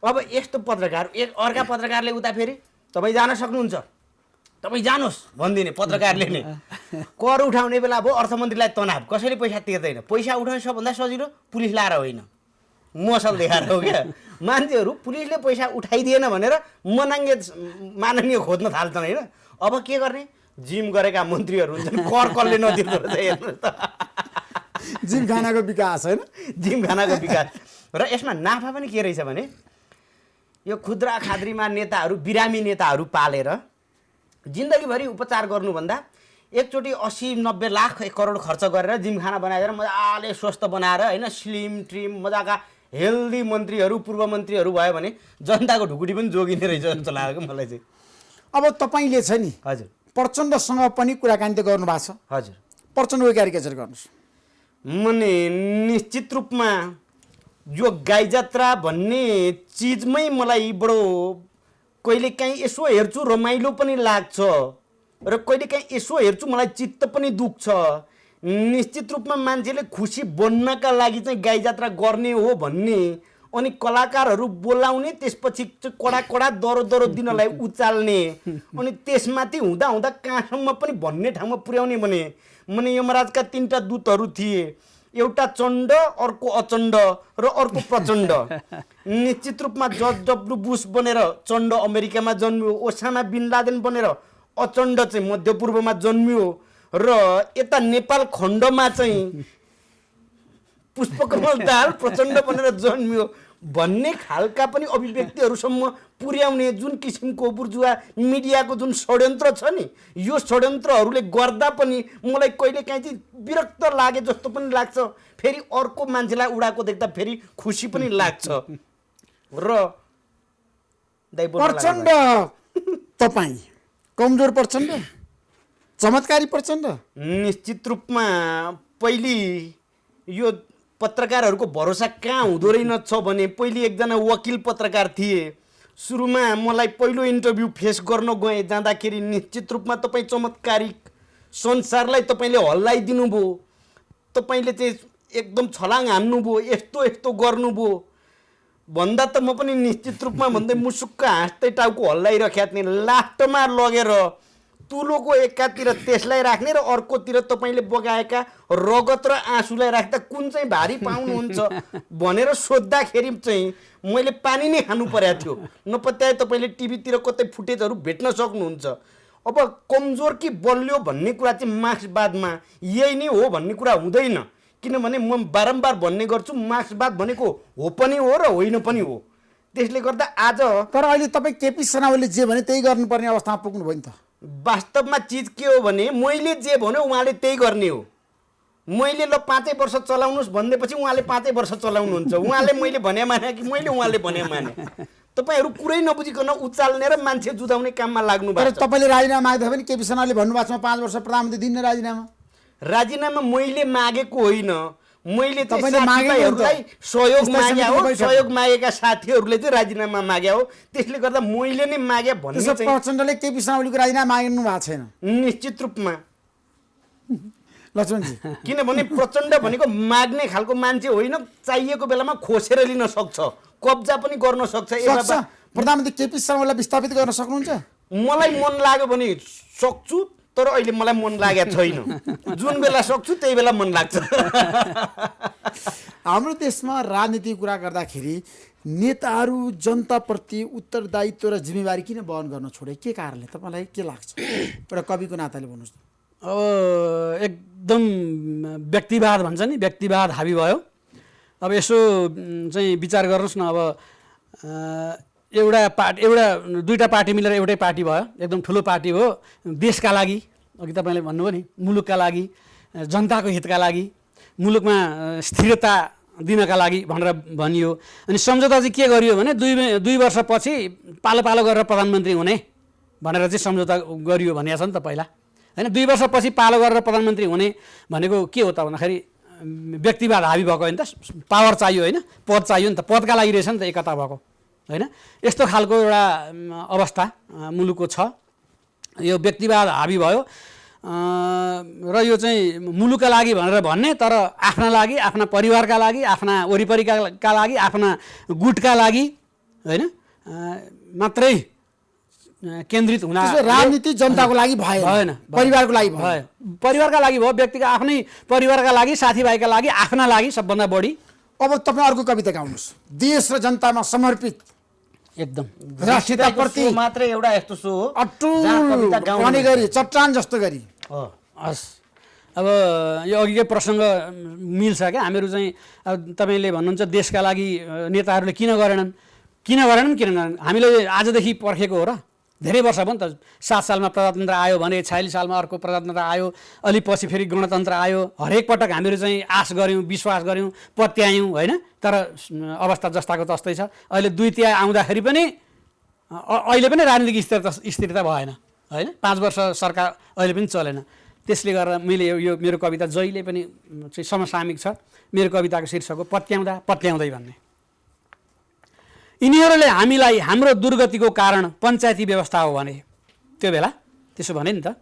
अब यस्तो पत्रकार, एक अर्का पत्रकारले उता फेरि तपाईँ जान सक्नुहुन्छ, तपाईँ जानुहोस् भनिदिने पत्रकारले नै। कर उठाउने बेला भयो अर्थमन्त्रीलाई तनाव, कसैले पैसा तिर्दैन, पैसा उठाउने सबभन्दा सजिलो पुलिस लाएर होइन, मसल देखाएर हो क्या। मान्छेहरू पुलिसले पैसा उठाइदिएन भनेर मनाङ्गे माननीय खोज्न थाल्छन् होइन। अब के गर्ने, जिम गरेका मन्त्रीहरू हुन्छन्, कर कसले नदिँदो रहेछ हेर्नुहोस् त। जिम खानाको विकास, होइन? जिम खानाको विकास। र यसमा नाफा पनि के रहेछ भने यो खुद्रा खाद्रीमा नेताहरू, बिरामी नेताहरू पालेर जिन्दगीभरि उपचार गर्नुभन्दा एकचोटि 80-90 लाख 1 करोड खर्च गरेर जिमखाना बनाएर मजाले स्वस्थ बनाएर होइन, स्लिम ट्रिम मजाका हेल्दी मन्त्रीहरू पूर्व मन्त्रीहरू भयो भने जनताको ढुकुटी पनि जोगिने रहेछ जस्तो लाग्यो मलाई चाहिँ। अब तपाईँले छ नि, हजुर, प्रचण्डसँग पनि कुराकानी त गर्नुभएको छ, हजुर, प्रचण्डको क्यारिकेचर गर्नुहोस्। मने निश्चित रूपमा यो गाई जात्रा भन्ने चिजमै मलाई बडो कहिलेकाहीँ यसो हेर्छु रमाइलो पनि लाग्छ र कहिलेकाहीँ यसो हेर्छु मलाई चित्त पनि दुख्छ। निश्चित रूपमा मान्छेले खुसी बन्नका लागि चाहिँ गाई जात्रा गर्ने हो भन्ने अनि कलाकारहरू बोलाउने त्यसपछि चाहिँ कडा कडा दरो दरो दिनलाई उचाल्ने अनि त्यसमाथि हुँदा हुँदा कहाँसम्म पनि भन्ने ठाउँमा पुर्याउने भने माने यमराजका 3टा दूतहरू थिए, एउटा चण्ड, अर्को अचण्ड र अर्को प्रचण्ड। निश्चित रूपमा जर्ज डब्ल्यू बुश बनेर चण्ड अमेरिकामा जन्मियो, ओसामा बिन लादेन बनेर अचण्ड चाहिँ मध्यपूर्वमा जन्मियो र यता नेपाल खण्डमा चाहिँ पुष्पकमल दाहाल प्रचण्ड बनेर जन्मियो भन्ने खालका पनि अभिव्यक्तिहरूसम्म पुर्याउने जुन किसिमको बुर्जुवा मिडियाको जुन षड्यन्त्र छ नि, यो षड्यन्त्रहरूले गर्दा पनि मलाई कहिलेकाहीँ चाहिँ विरक्त लागे जस्तो पनि लाग्छ, फेरि अर्को मान्छेलाई उडाएको देख्दा फेरि खुसी पनि लाग्छ। र प्रचण्ड तपाईँ कमजोर प्रचण्ड, चमत्कारी प्रचण्ड? निश्चित रूपमा पहिले यो पत्रकारहरूको भरोसा कहाँ हुँदो रहेछ भने पहिले एकजना वकिल पत्रकार थिए। सुरुमा मलाई पहिलो इन्टरभ्यू फेस गर्न गएँ, जाँदाखेरि निश्चित रूपमा तपाईँ चमत्कारिक, संसारलाई तपाईँले हल्लाइदिनु भयो, तपाईँले चाहिँ एकदम छलाङ हान्नुभयो, यस्तो यस्तो गर्नुभयो भन्दा त म पनि निश्चित रूपमा भन्दै मुसुक्क हाँस्दै टाउको हल्लाइराखेका थिएँ। लास्टमा लगेर तुलोको एकातिर त्यसलाई राख्ने र अर्कोतिर तपाईँले बगाएका रगत र आँसुलाई राख्दा कुन चाहिँ भारी पाउनुहुन्छ भनेर सोद्धाखेरि चाहिँ मैले पानी नै खानु परेको थियो। नपत्याए तपाईँले टिभीतिर कतै फुटेजहरू भेट्न सक्नुहुन्छ। अब कमजोर कि बलियो भन्ने कुरा चाहिँ मार्क्सवादमा यही नै हो भन्ने कुरा हुँदैन, किनभने म बारम्बार भन्ने गर्छु मार्क्सवाद भनेको हो पनि हो र होइन पनि हो। त्यसले गर्दा आज तर अहिले तपाईँ केपी शर्माले जे भने त्यही गर्नुपर्ने अवस्थामा पुग्नुभयो नि त। वास्तवमा चिज के हो भने मैले जे भन्यो उहाँले त्यही गर्ने हो। मैले ल 5 वर्ष चलाउनुहोस् भन्दैपछि उहाँले 5 वर्ष चलाउनुहुन्छ। उहाँले मैले भने माने कि मैले उहाँले भने माने? तपाईँहरू कुरै नबुझिकन उचाल्ने र मान्छे जुधाउने काममा लाग्नु भएको छ। तपाईँले राजीनामा माग्दा पनि केपी शर्माले भन्नुभएको छ 5 वर्ष प्रधानमन्त्री दिन्न राजीनामा। राजीनामा मैले मागेको होइन, मैले तपाईँले साथीभाइहरूलाई सहयोग मागे हो, सहयोग मागेका साथीहरूले चाहिँ राजीनामा मागे हो। त्यसले गर्दा मैले नै मागे भन्ने त्यसो चाहिँ प्रचण्डले केपी शर्माको राजीनामा माग्नु भएको छैन निश्चित रूपमा। लक्ष्मणजी, किनभने प्रचण्ड भनेको माग्ने खालको मान्छे होइन, चाहिएको बेलामा खोसेर लिन सक्छ, कब्जा पनि गर्न सक्छ। प्रधानमन्त्री केपी शर्मालाई विस्थापित गर्न सक्नुहुन्छ? मलाई मन लाग्यो भने सक्छु, तर अहिले मलाई मन लागेको छैन। जुन बेला सक्छु त्यही बेला मन लाग्छ। हाम्रो देशमा राजनीतिक कुरा गर्दाखेरि नेताहरू जनताप्रति उत्तरदायित्व र जिम्मेवारी किन वहन गर्न छोडे? के कारणले? तपाईँलाई के लाग्छ? एउटा कविको नाताले भन्नुहोस् न। अब एकदम व्यक्तिवाद भन्छ नि, व्यक्तिवाद हाबी भयो। अब यसो चाहिँ विचार गर्नुहोस् न। अब दुईटा पार्टी मिलेर एउटै पार्टी भयो, एकदम ठुलो पार्टी हो, देशका लागि, अघि तपाईँले भन्नुभयो नि, मुलुकका लागि, जनताको हितका लागि, मुलुकमा स्थिरता दिनका लागि भनेर भनियो। अनि सम्झौता चाहिँ के गरियो भने 2 वर्षपछि पालो पालो गरेर प्रधानमन्त्री हुने भनेर चाहिँ सम्झौता गरियो भनेको छ नि त पहिला, होइन? 2 वर्षपछि पालो गरेर प्रधानमन्त्री हुने भनेको के हो त भन्दाखेरि व्यक्तिवाद हाबी भएको होइन त, पावर चाहियो, होइन? पद चाहियो नि त, पदका लागि रहेछ नि त एकता भएको, होइन? यस्तो खालको एउटा अवस्था मुलुकको छ। यो व्यक्तिवाद हाबी भयो र यो चाहिँ मुलुकका लागि भनेर भन्ने, तर आफ्ना लागि, आफ्ना परिवारका लागि, आफ्ना वरिपरिका लागि, आफ्ना गुटका लागि, होइन, मात्रै केन्द्रित हुन। राजनीति जनताको लागि भएन, परिवारको लागि भयो, परिवारका लागि भयो, व्यक्तिको आफ्नै परिवारका लागि, साथीभाइका लागि, आफ्ना लागि सबभन्दा बढी। अब तपाईँ अर्को कविता गाउनुहोस्, देश र जनतामा समर्पित, एकदम राष्ट्रियताप्रति मात्रै एउटा यस्तो सो हो अटुल गर्ने गरी, चट्टान जस्तो गरी। हस्, अब यो अघिकै प्रसङ्ग मिल्छ क्या। हामीहरू चाहिँ अब तपाईँले भन्नुहुन्छ देशका लागि नेताहरूले किन गरेनन्, हामीले आजदेखि पर्खेको हो र? धेरै वर्ष भयो नि त। 7 सालमा प्रजातन्त्र आयो भने 46 सालमा अर्को प्रजातन्त्र आयो, अलि पछि फेरि गणतन्त्र आयो। हरेक पटक हामीहरू चाहिँ आश गऱ्यौँ, विश्वास गऱ्यौँ, पत्यायौँ, होइन? तर अवस्था जस्ताको तस्तै छ। अहिले 2 तिहाई आउँदाखेरि पनि अहिले पनि राजनीतिक स्थिरता भएन, होइन? 5 वर्ष सरकार अहिले पनि चलेन। त्यसले गर्दा मैले यो मेरो कविता जहिले पनि चाहिँ समसामयिक छ। मेरो कविताको शीर्षक हो पत्याउँदा पत्याउँदै भन्ने। यिनीहरूले हामीलाई हाम्रो दुर्गतिको कारण पञ्चायती व्यवस्था हो भने, त्यो बेला त्यसो भने नि त,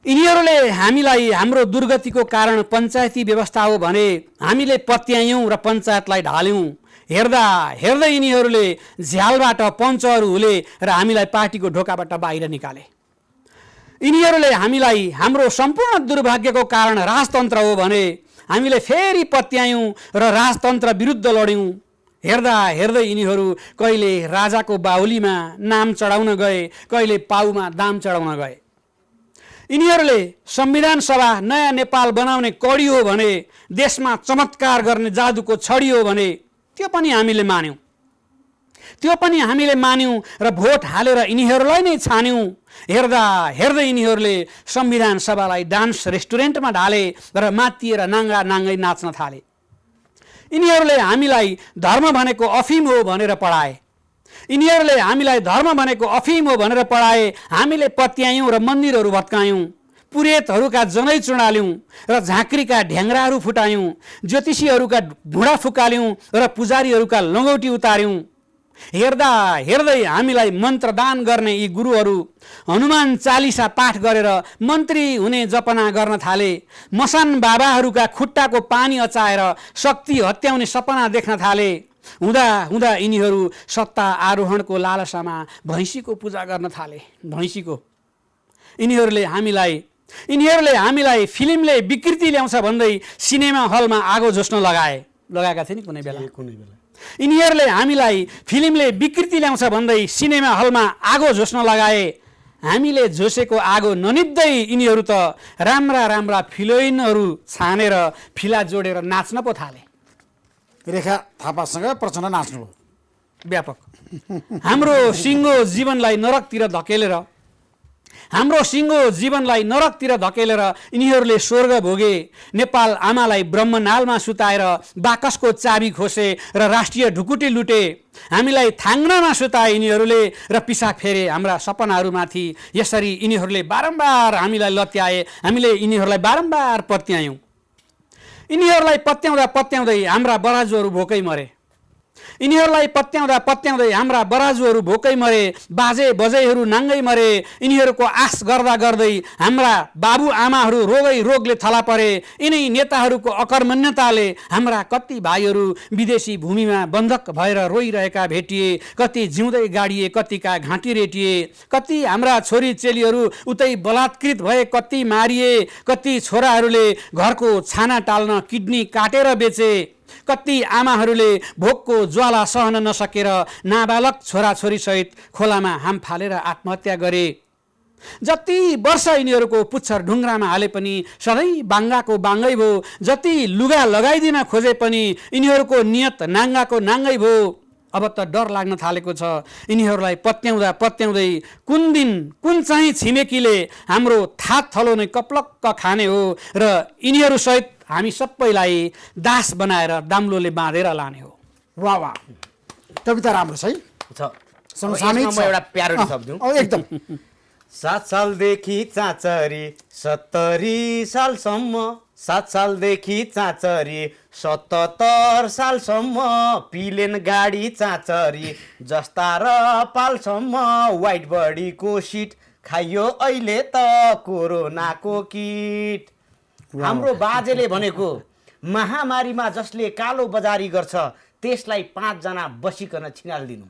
यिनीहरूले हामीलाई हाम्रो दुर्गतिको कारण पञ्चायती व्यवस्था हो भने हामीले पत्यायौँ र पञ्चायतलाई ढाल्यौँ। हेर्दा हेर्दै यिनीहरूले झ्यालबाट पञ्चहरू हुले र हामीलाई पार्टीको ढोकाबाट बाहिर निकाले। यिनीहरूले हामीलाई हाम्रो सम्पूर्ण दुर्भाग्यको कारण राजतन्त्र हो भने हामीले फेरि पत्यायौँ र राजतन्त्र विरुद्ध लड्यौँ। हेर्दा हेर्दै यिनीहरू कहिले राजाको बाहुलीमा नाम चढाउन गए, कहिले पाउमा दाम चढाउन गए। यिनीहरूले संविधान सभा नयाँ नेपाल बनाउने कडी हो भने, देशमा चमत्कार गर्ने जादुको छडी हो भने त्यो पनि हामीले मान्यौँ। त्यो पनि हामीले मान्यौँ र भोट हालेर यिनीहरूलाई नै छान्यौँ। हेर्दा हेर्दै यिनीहरूले संविधान सभालाई डान्स रेस्टुरेन्टमा ढाले र मातिएर नाङ्गा नाङ्गै नाच्न थाले। यिनीहरूले हामीलाई धर्म भनेको अफिम हो भनेर पढाए। यिनीहरूले हामीलाई धर्म भनेको अफिम हो भनेर पढाए। हामीले पत्यायौँ र मन्दिरहरू भत्कायौँ, पुरेतहरूका जनै चुडाल्यौँ र झाँक्रीका ढ्याङ्ग्राहरू फुटायौँ, ज्योतिषीहरूका ढुँडा फुकाल्यौँ र पुजारीहरूका लङ्गौटी उतार्यौँ। हेर्दा हेर्दै हामीलाई मन्त्रदान गर्ने यी गुरुहरू हनुमान चालिसा पाठ गरेर मन्त्री हुने जपना गर्न थाले। मसान बाबाहरूका खुट्टाको पानी अचाएर शक्ति हत्याउने सपना देख्न थाले। हुँदा हुँदा यिनीहरू सत्ता आरोहणको लालसामा भैँसीको पूजा गर्न थाले। भैँसीको यिनीहरूले हामीलाई फिल्मले विकृति ल्याउँछ भन्दै सिनेमा हलमा आगो जोस्न लगाएका थिए नि कुनै बेला। यिनीहरूले हामीलाई फिल्मले विकृति ल्याउँछ भन्दै सिनेमा हलमा आगो जोस्न लगाए। हामीले झोसेको आगो ननिप्दै यिनीहरू त राम्रा राम्रा फिलोइनहरू छानेर फिला जोडेर नाच्न पो थाले। रेखा थापासँग प्रचण्ड नाच्नु हो व्यापक। हाम्रो सिङ्गो जीवनलाई नरकतिर धकेलेर यिनीहरूले स्वर्ग भोगे। नेपाल आमालाई ब्रह्मनालमा सुताएर बाकसको चाबी खोसे र राष्ट्रिय ढुकुटी लुटे। हामीलाई थाङ्नामा सुताए यिनीहरूले र पिसाब फेरे हाम्रा सपनाहरूमाथि। यसरी यिनीहरूले बारम्बार हामीलाई लत्याए। हामीले यिनीहरूलाई बारम्बार पत्यायौँ। यिनीहरूलाई पत्याउँदा पत्याउँदै हाम्रा बराजुहरू भोकै मरे। बाजे बजैहरू नाङ्गै मरे। यिनीहरूको आश गर्दा गर्दै हाम्रा बाबु आमाहरू रोगले थला परे। यिनै नेताहरूको अकर्मण्यताले हाम्रा कति भाइहरू विदेशी भूमिमा बन्धक भएर रोइरहेका भेटिए। कति जिउँदै गाडिए, कतिका घाँटी रेटिए। कति हाम्रा छोरी चेलीहरू उतै बलात्कृत भए, कति मारिए। कति छोराहरूले घरको छाना टाल्न किडनी काटेर बेचे। कति आमाहरूले भोकको ज्वाला सहन नसकेर नाबालक छोराछोरीसहित खोलामा हाम फालेर आत्महत्या गरे। जति वर्ष यिनीहरूको पुच्छर ढुङ्ग्रामा हाले पनि सधैँ बाङ्गाको बाङ्गै भयो। जति लुगा लगाइदिन खोजे पनि यिनीहरूको नियत नाङ्गाको नाङ्गै भयो। अब त डर लाग्न थालेको छ। यिनीहरूलाई पत्याउँदा पत्याउँदै कुन दिन कुन चाहिँ छिमेकीले हाम्रो थात थलो नै कप्लक्क खाने हो र यिनीहरूसहित हामी सबैलाई दास बनाएर दाम्लोले बाँधेर लाने हो। वाह वाह, कविता राम्रो छ है। समसामयिक एउटा प्यारोडी शब्द एकदम। 7 सालदेखि चाँचरी 70 सालसम्म, 7 सालदेखि चाँचरी 77 सालसम्म, पिलेन गाडी चाँचरी जस्ता र पालसम्म, वाइट बडीको सिट खाइयो अहिले त कोरोनाको किट। हाम्रो बाजेले भनेको महामारीमा जसले कालो बजारी गर्छ त्यसलाई 5 जना बसिकन छिनाल्दिनु।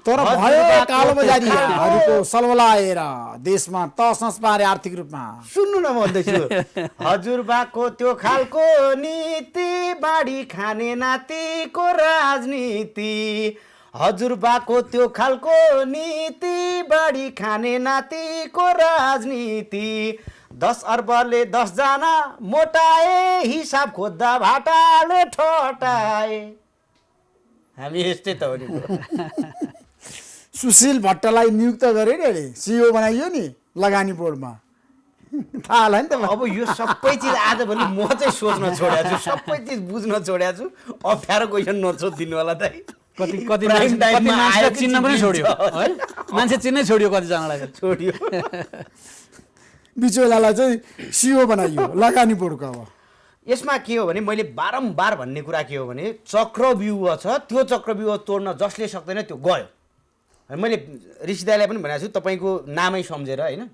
तर भयो कालो बजारीहरूको सलवलाएर देशमा तसनस पारे आर्थिक रूपमा। सुन्नु न भन्दैछु, हजुरबाको त्यो खालको नीति बाढी खाने नातिको राजनीति। हजुरबाको त्यो खालको नीति बाढी खाने नातिको राजनीति। 10 अर्बले 10 जना मोटाए, हिसाब खोज्दा भाटाले ठोटाए। हामी यस्तै त हो नि। सुशील भट्टलाई नियुक्त गरे नि अहिले, सिइओ बनाइयो नि लगानी बोर्डमा। थाहा होला नि त। अब यो सबै चिज आजभोलि म चाहिँ सोच्न छोडेको छु, सबै चिज बुझ्न छोडेको छु। अप्ठ्यारो क्वेसन नसोधिदिनु होला दाइ। कति मान्छे चिन्न पनि छोड्यो है, मान्छे चिन्नै छोड्यो, कतिजनालाई छोड्यो। बिचौलालाई चाहिँ सिइओ बनाइयो लगानी बोर्डको। अब यसमा के हो भने मैले बारम्बार भन्ने कुरा के हो भने चक्रव्यूह छ, त्यो चक्रव्यूह तोड्न जसले सक्दैन त्यो गयो। मैले ऋषि दाइलाई पनि भनेको छु, तपाईँको नामै सम्झेर होइन।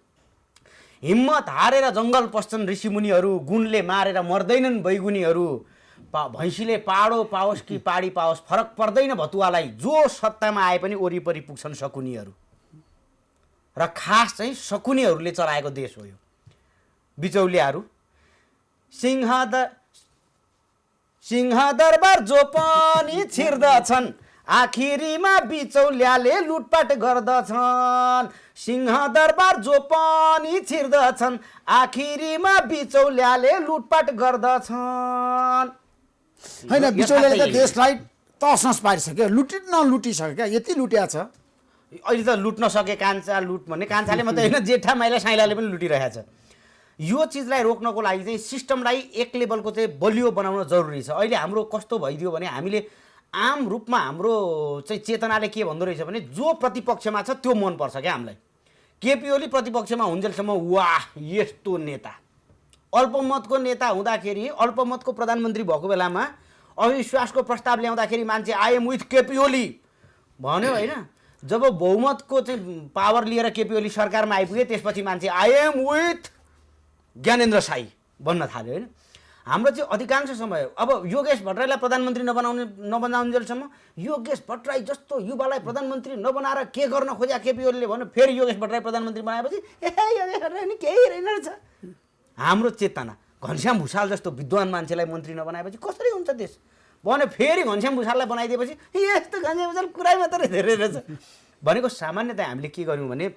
हिम्मत हारेर जङ्गल पस्छन् ऋषिमुनिहरू, गुणले मारेर मर्दैनन् बैगुनीहरू, भैँसीले पाडो पाओस् कि पाडी पाओस् फरक पर्दैन भतुवालाई, जो सत्तामा आए पनि वरिपरि पुग्छन् शकुनीहरू। र खास चाहिँ शकुनीहरूले चलाएको देश हो यो। बिचौलियाहरू सिंहदरबार जो पनि छिर्दछन्, आखिरीमा बिचौलियाले लुटपाट गर्दछन्। सिंहदरबार जो पनि छिर्दछन्, आखिरीमा बिचौलियाले लुटपाट गर्दछन्। होइन, बिचौलियाले त देशलाई तसनस पारिसक्यो, नलुटिसक्यो क्या, यति लुट्या छ। अहिले त लुट्न सके कान्छा लुट भन्ने, कान्छाले मात्रै होइन जेठा माइला साइलाले पनि लुटिरहेको छ। यो चिजलाई रोक्नको लागि चाहिँ सिस्टमलाई एक लेभलको चाहिँ बलियो बनाउन जरुरी छ। अहिले हाम्रो कस्तो भइदियो भने हामीले आम रूपमा हाम्रो चाहिँ चेतनाले के भन्दो रहेछ भने जो प्रतिपक्षमा छ त्यो मनपर्छ क्या हामीलाई। केपी ओली प्रतिपक्षमा हुन्जेलसम्म वाह यस्तो नेता, अल्पमतको नेता हुँदाखेरि, अल्पमतको प्रधानमन्त्री भएको बेलामा अविश्वासको प्रस्ताव ल्याउँदाखेरि मान्छे आइएम विथ केपी ओली भन्यो होइन। जब बहुमतको चाहिँ पावर लिएर केपी ओली सरकारमा आइपुगे त्यसपछि मान्छे आइएम विथ ज्ञानेन्द्र साई भन्न थाल्यो होइन। हाम्रो चाहिँ अधिकांश समय अब योगेश भट्टराईलाई प्रधानमन्त्री नबनाउन्जेलसम्म योगेश भट्टराई जस्तो युवालाई प्रधानमन्त्री नबनाएर के गर्न खोज्या केपी ओलीले भन्यो, फेरि योगेश भट्टराई प्रधानमन्त्री बनाएपछि योगेश भट्टराई नि केही रहेन रहेछ। हाम्रो चेतना घनश्याम भुषाल जस्तो विद्वान मान्छेलाई मन्त्री नबनाएपछि कसरी हुन्छ देश भन्यो, फेरि घनश्याम भुषाललाई बनाइदिएपछि यस्तो घनश्याम भुषाल कुरै मात्रै धेरै रहेछ भनेको। सामान्यतया हामीले के गर्यौँ भने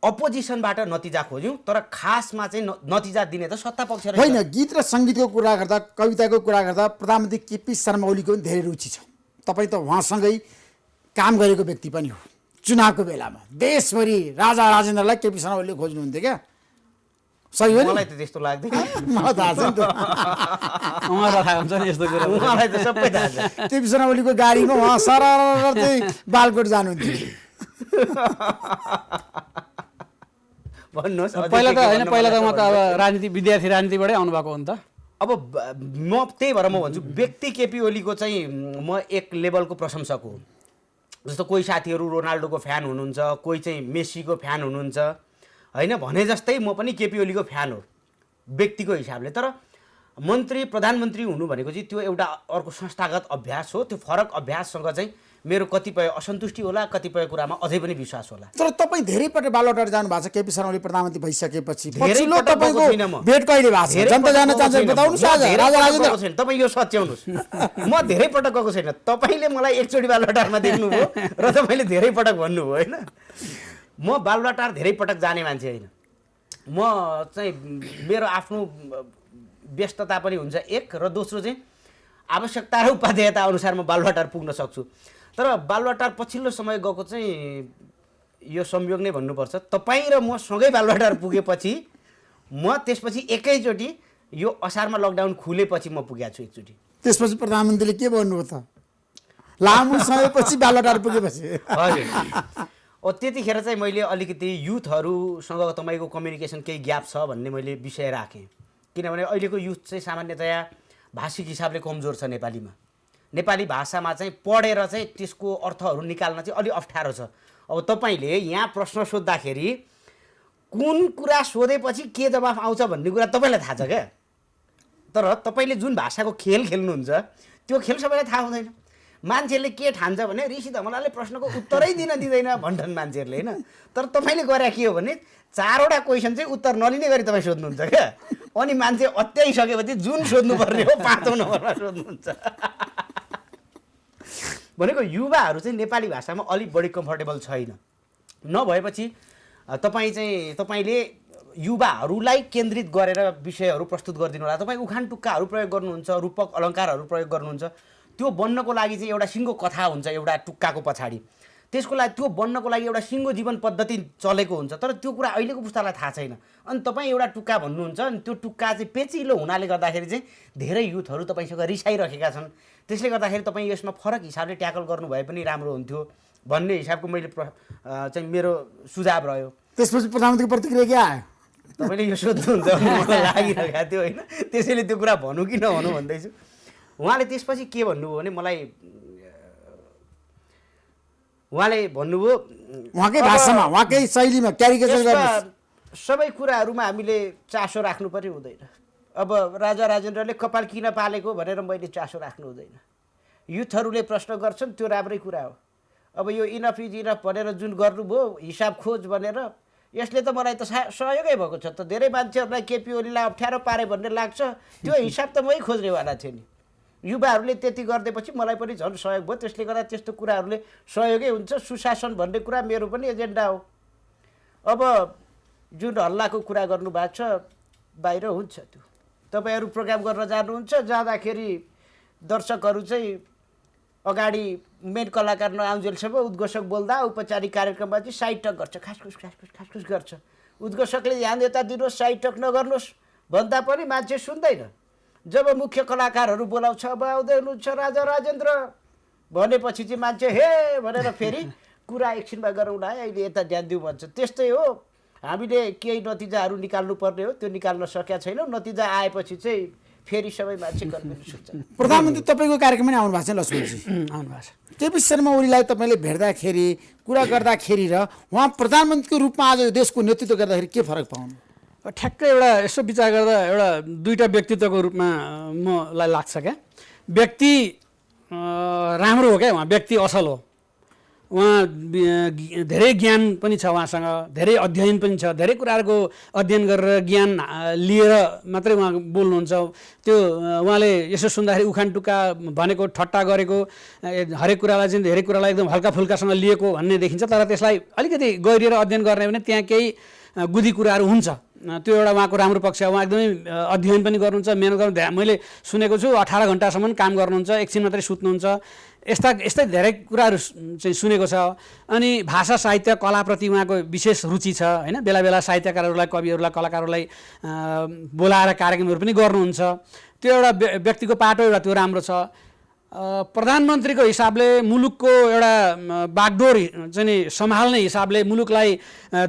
अपोजिसनबाट नतिजा खोज्यौँ, तर खासमा चाहिँ नतिजा दिने त सत्ता पक्ष रहेछ। होइन, गीत र सङ्गीतको कुरा गर्दा, कविताको कुरा गर्दा प्रधानमन्त्री केपी शर्मा ओलीको पनि धेरै रुचि छ। तपाईँ त उहाँसँगै काम गरेको व्यक्ति पनि हो। चुनावको बेलामा देशभरि राजा राजेन्द्रलाई केपी शर्मा ओलीले खोज्नुहुन्थ्यो क्या, सही हो नि? मलाई त त्यस्तो लाग्दैन। मलाई थाहा छ नि त। उहाँलाई थाहा हुन्छ नि यस्तो कुरा। मलाई त सबै थाहा छ। केपी शर्मा ओलीको गाडीमा उहाँ सरर चाहिँ बालकोट जानुहुन्थ्यो। भन्नुहोस् पहिला त होइन, पहिला त उहाँ त अब राजनीति विद्यार्थी राजनीतिबाटै आउनुभएको हो नि त। अब म त्यही भएर म भन्छु व्यक्ति केपी ओलीको चाहिँ म एक लेभलको प्रशंसक हो। जस्तो कोही साथीहरू रोनाल्डोको फ्यान हुनुहुन्छ, कोही चाहिँ मेसीको फ्यान हुनुहुन्छ होइन, भने जस्तै म पनि केपी ओलीको फ्यान हो व्यक्तिको हिसाबले। तर मन्त्री प्रधानमन्त्री हुनु भनेको चाहिँ त्यो एउटा अर्को संस्थागत अभ्यास हो। त्यो फरक अभ्याससँग चाहिँ मेरो कतिपय असन्तुष्टि होला, कतिपय कुरामा अझै पनि विश्वास होला। तर तपाईँ धेरै पटक बालुवाटार जानु भएको छ केपी शर्मा ओली प्रधानमन्त्री भइसकेपछि। धेरै पछिल्लो पटक तपाईँको गएको छुइनँ म। भेट कहिले भएको छ? जनता जान चाहन्छ बताउनुहोस् आज। राजा राजेन्द्र तपाईँ यो सच्याउनुहोस्, म धेरै पटक गएको छैन। तपाईँले मलाई एकचोटि बालुवाटारमा देख्नुभयो र तपाईँले धेरै पटक भन्नुभयो होइन। म बालुवाटार धेरै पटक जाने मान्छे होइन। म चाहिँ मेरो आफ्नो व्यस्तता पनि हुन्छ एक, र दोस्रो चाहिँ आवश्यकता र उपादेयता अनुसार म बालुवाटार पुग्न सक्छु। तर बालुवाटार पछिल्लो समय गएको चाहिँ यो संयोग नै भन्नुपर्छ। तपाईँ र म सँगै बालुवाटार पुगेपछि म त्यसपछि एकैचोटि यो असारमा लकडाउन खुलेपछि म पुगेको छु एकचोटि। त्यसपछि प्रधानमन्त्रीले के भन्नुभयो त? लामो समयपछि बालुवाटार पुगेपछि। हजुर, त्यतिखेर चाहिँ मैले अलिकति युथहरूसँग तपाईँको कम्युनिकेसन केही ग्याप छ भन्ने मैले विषय राखेँ। किनभने अहिलेको युथ चाहिँ सामान्यतया भाषिक हिसाबले कमजोर छ। नेपाली भाषामा चाहिँ पढेर चाहिँ त्यसको अर्थहरू निकाल्न चाहिँ अलि अप्ठ्यारो छ। अब तपाईँले यहाँ प्रश्न सोद्धाखेरि कुन कुरा सोधेपछि के जवाफ आउँछ भन्ने कुरा तपाईँलाई थाहा छ क्या, तर तपाईँले जुन भाषाको खेल खेल्नुहुन्छ त्यो खेल सबैलाई थाहा हुँदैन। मान्छेले के ठान्छ भने ऋषि धमलाले प्रश्नको उत्तरै दिन दिँदैन भन्छन् मान्छेहरूले होइन। तर तपाईँले गरे के हो भने 4वटा क्वेसन चाहिँ उत्तर नलिने गरी तपाईँ सोध्नुहुन्छ क्या, अनि मान्छे अत्याइसकेपछि जुन सोध्नुपर्ने हो 5औं नम्बरमा सोध्नुहुन्छ। भनेको युवाहरू चाहिँ नेपाली भाषामा अलिक बढी कम्फर्टेबल छैन। नभएपछि तपाईँले युवाहरूलाई केन्द्रित गरेर विषयहरू प्रस्तुत गरिदिनु होला। तपाईँ उखान टुक्काहरू प्रयोग गर्नुहुन्छ, रूपक अलङ्कारहरू प्रयोग गर्नुहुन्छ। त्यो बन्नको लागि चाहिँ एउटा सिङ्गो कथा हुन्छ एउटा टुक्काको पछाडि, त्यसको लागि त्यो बन्नको लागि एउटा सिङ्गो जीवन पद्धति चलेको हुन्छ। तर त्यो कुरा अहिलेको पुस्तालाई थाहा छैन। अनि तपाईँ एउटा टुक्का भन्नुहुन्छ, अनि त्यो टुक्का चाहिँ पेचिलो हुनाले गर्दाखेरि चाहिँ धेरै युथहरू तपाईँसँग रिसाइरहेका छन्। त्यसले गर्दाखेरि तपाईँ यसमा फरक हिसाबले ट्याकल गर्नुभए पनि राम्रो हुन्थ्यो भन्ने हिसाबको मैले चाहिँ मेरो सुझाव रह्यो। त्यसपछि प्रधानमन्त्रीको प्रतिक्रिया के आयो? तपाईँले यो सोध्नुहुन्छ मलाई लागिरहेको थियो होइन, त्यसैले त्यो कुरा भनौँ कि नभनौँ भन्दैछु। उहाँले त्यसपछि के भन्नुभयो भने उहाँले भन्नुभयो उहाँकै भाषामा, उहाँकै शैलीमा क्यारिकेचर गर्नुहोस्। सबै कुराहरूमा हामीले चासो राख्नु पनि हुँदैन। अब राजा राजेन्द्रले कपाल किन पालेको भनेर मैले चासो राख्नु हुँदैन। युथहरूले प्रश्न गर्छन्, त्यो राम्रै कुरा हो। अब यो इनफ इज इनफ भनेर जुन गर्नुभयो हिसाब खोज भनेर, यसले त मलाई त सहयोगै भएको छ त। धेरै मान्छेहरूलाई केपी ओलीलाई अप्ठ्यारो पारे भन्ने लाग्छ, त्यो हिसाब त मै खोज्नेवाला थिएँ नि। युवाहरूले त्यति गरिदिएपछि मलाई पनि झन् सहयोग भयो। त्यसले गर्दा त्यस्तो कुराहरूले सहयोगै हुन्छ। सुशासन भन्ने कुरा मेरो पनि एजेन्डा हो। अब जुन हल्लाको कुरा गर्नुभएको छ बाहिर हुन्छ त्यो। तपाईँहरू प्रोग्राम गर्न जानुहुन्छ, जाँदाखेरि दर्शकहरू चाहिँ अगाडि मेन कलाकार नआउन्जेलसम्म उद्घोषक बोल्दा औपचारिक कार्यक्रममा चाहिँ साइड टक गर्छ, खासखुस खासखुस खासखुस गर्छ। उद्घोषकले ध्यान यता दिनुहोस्, साइड टक नगर्नुहोस् भन्दा पनि मान्छे सुन्दैन। जब मुख्य कलाकारहरू बोलाउँछ, अब आउँदै हुनुहुन्छ राजा राजेन्द्र भनेपछि चाहिँ मान्छे हे भनेर फेरि कुरा एकछिनमा गरौँला है, अहिले यता ध्यान दिउँ भन्छ। त्यस्तै हो, हामीले केही नतिजाहरू निकाल्नु पर्ने हो, त्यो निकाल्न सकेका छैनौँ। नतिजा आएपछि चाहिँ फेरि सबै मान्छे कन्भिन्स हुन्छ। प्रधानमन्त्री तपाईँको कार्यक्रममा नि आउनु भएको छ लक्ष्मणजी? आउनु भएको छ। केपी शर्मा ओलीलाई तपाईँले भेट्दाखेरि, कुरा गर्दाखेरि र उहाँ प्रधानमन्त्रीको रूपमा आज देशको नेतृत्व गर्दाखेरि के फरक पाउनु? ठ्याक्कै एउटा यसो विचार गर्दा एउटा दुईवटा व्यक्तित्वको रूपमा मलाई लाग्छ क्या। व्यक्ति राम्रो हो क्या, उहाँ व्यक्ति असल हो। उहाँ धेरै ज्ञान पनि छ, उहाँसँग धेरै अध्ययन पनि छ। धेरै कुराहरूको अध्ययन गरेर ज्ञान लिएर मात्रै उहाँ बोल्नुहुन्छ। त्यो उहाँले यसो सुन्दाखेरि उखान टुक्का भनेको, ठट्टा गरेको, हरेक कुरालाई चाहिँ धेरै कुरालाई एकदम हल्का फुल्कासँग लिएको भन्ने देखिन्छ। तर त्यसलाई अलिकति गहिरिएर अध्ययन गर्ने भने त्यहाँ केही गुदी कुराहरू हुन्छ। त्यो एउटा उहाँको राम्रो पक्ष हो। उहाँ एकदमै अध्ययन पनि गर्नुहुन्छ, मेहनत गर्नु। मैले सुनेको छु 18 घन्टासम्म काम गर्नुहुन्छ, एकछिन मात्रै सुत्नुहुन्छ। यस्तै धेरै कुराहरू चाहिँ सुनेको छ। अनि भाषा साहित्य कलाप्रति उहाँको विशेष रुचि छ होइन। बेला बेला साहित्यकारहरूलाई, कविहरूलाई, कलाकारहरूलाई बोलाएर कार्यक्रमहरू पनि गर्नुहुन्छ। त्यो एउटा व्यक्तिको पाटो एउटा त्यो राम्रो छ। प्रधानमन्त्रीको हिसाबले, मुलुकको एउटा बागडोर चाहिँ नि सम्हाल्ने हिसाबले, मुलुकलाई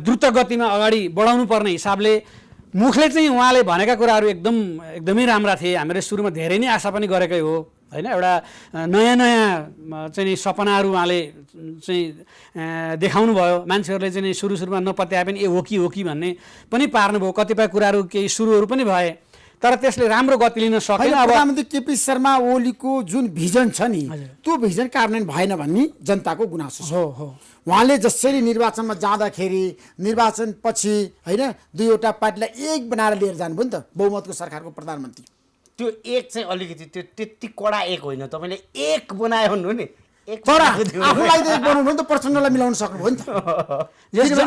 द्रुत गतिमा अगाडि बढाउनु पर्ने हिसाबले मुखले चाहिँ उहाँले भनेका कुराहरू एकदमै राम्रा थिए। हामीले सुरुमा धेरै नै आशा पनि गरेकै हो होइन। एउटा नयाँ नयाँ चाहिँ नि सपनाहरू उहाँले चाहिँ देखाउनु भयो। मान्छेहरूले चाहिँ सुरुमा नपत्याए पनि ए हो कि भन्ने पनि पार्नुभयो। कतिपय कुराहरू केही सुरुहरू पनि भए, तर त्यसले राम्रो गति लिन सकेन। अब प्रधानमन्त्री केपी शर्मा ओलीको जुन भिजन छ नि, त्यो भिजन कार्यान्वयन भएन भन्ने जनताको गुनासो छ। हो। उहाँले जसरी निर्वाचनमा जाँदाखेरि, निर्वाचन पछि होइन, दुईवटा पार्टीलाई एक बनाएर लिएर जानुभयो नि त बहुमतको सरकारको प्रधानमन्त्री। त्यो एक चाहिँ अलिकति त्यो त्यति कडा एक होइन। तपाईँले एक बनायो भन्नु नि, तर आफूलाई त एक बनाउनु भने त प्रचण्डलाई मिलाउन सक्नुभयो नि त।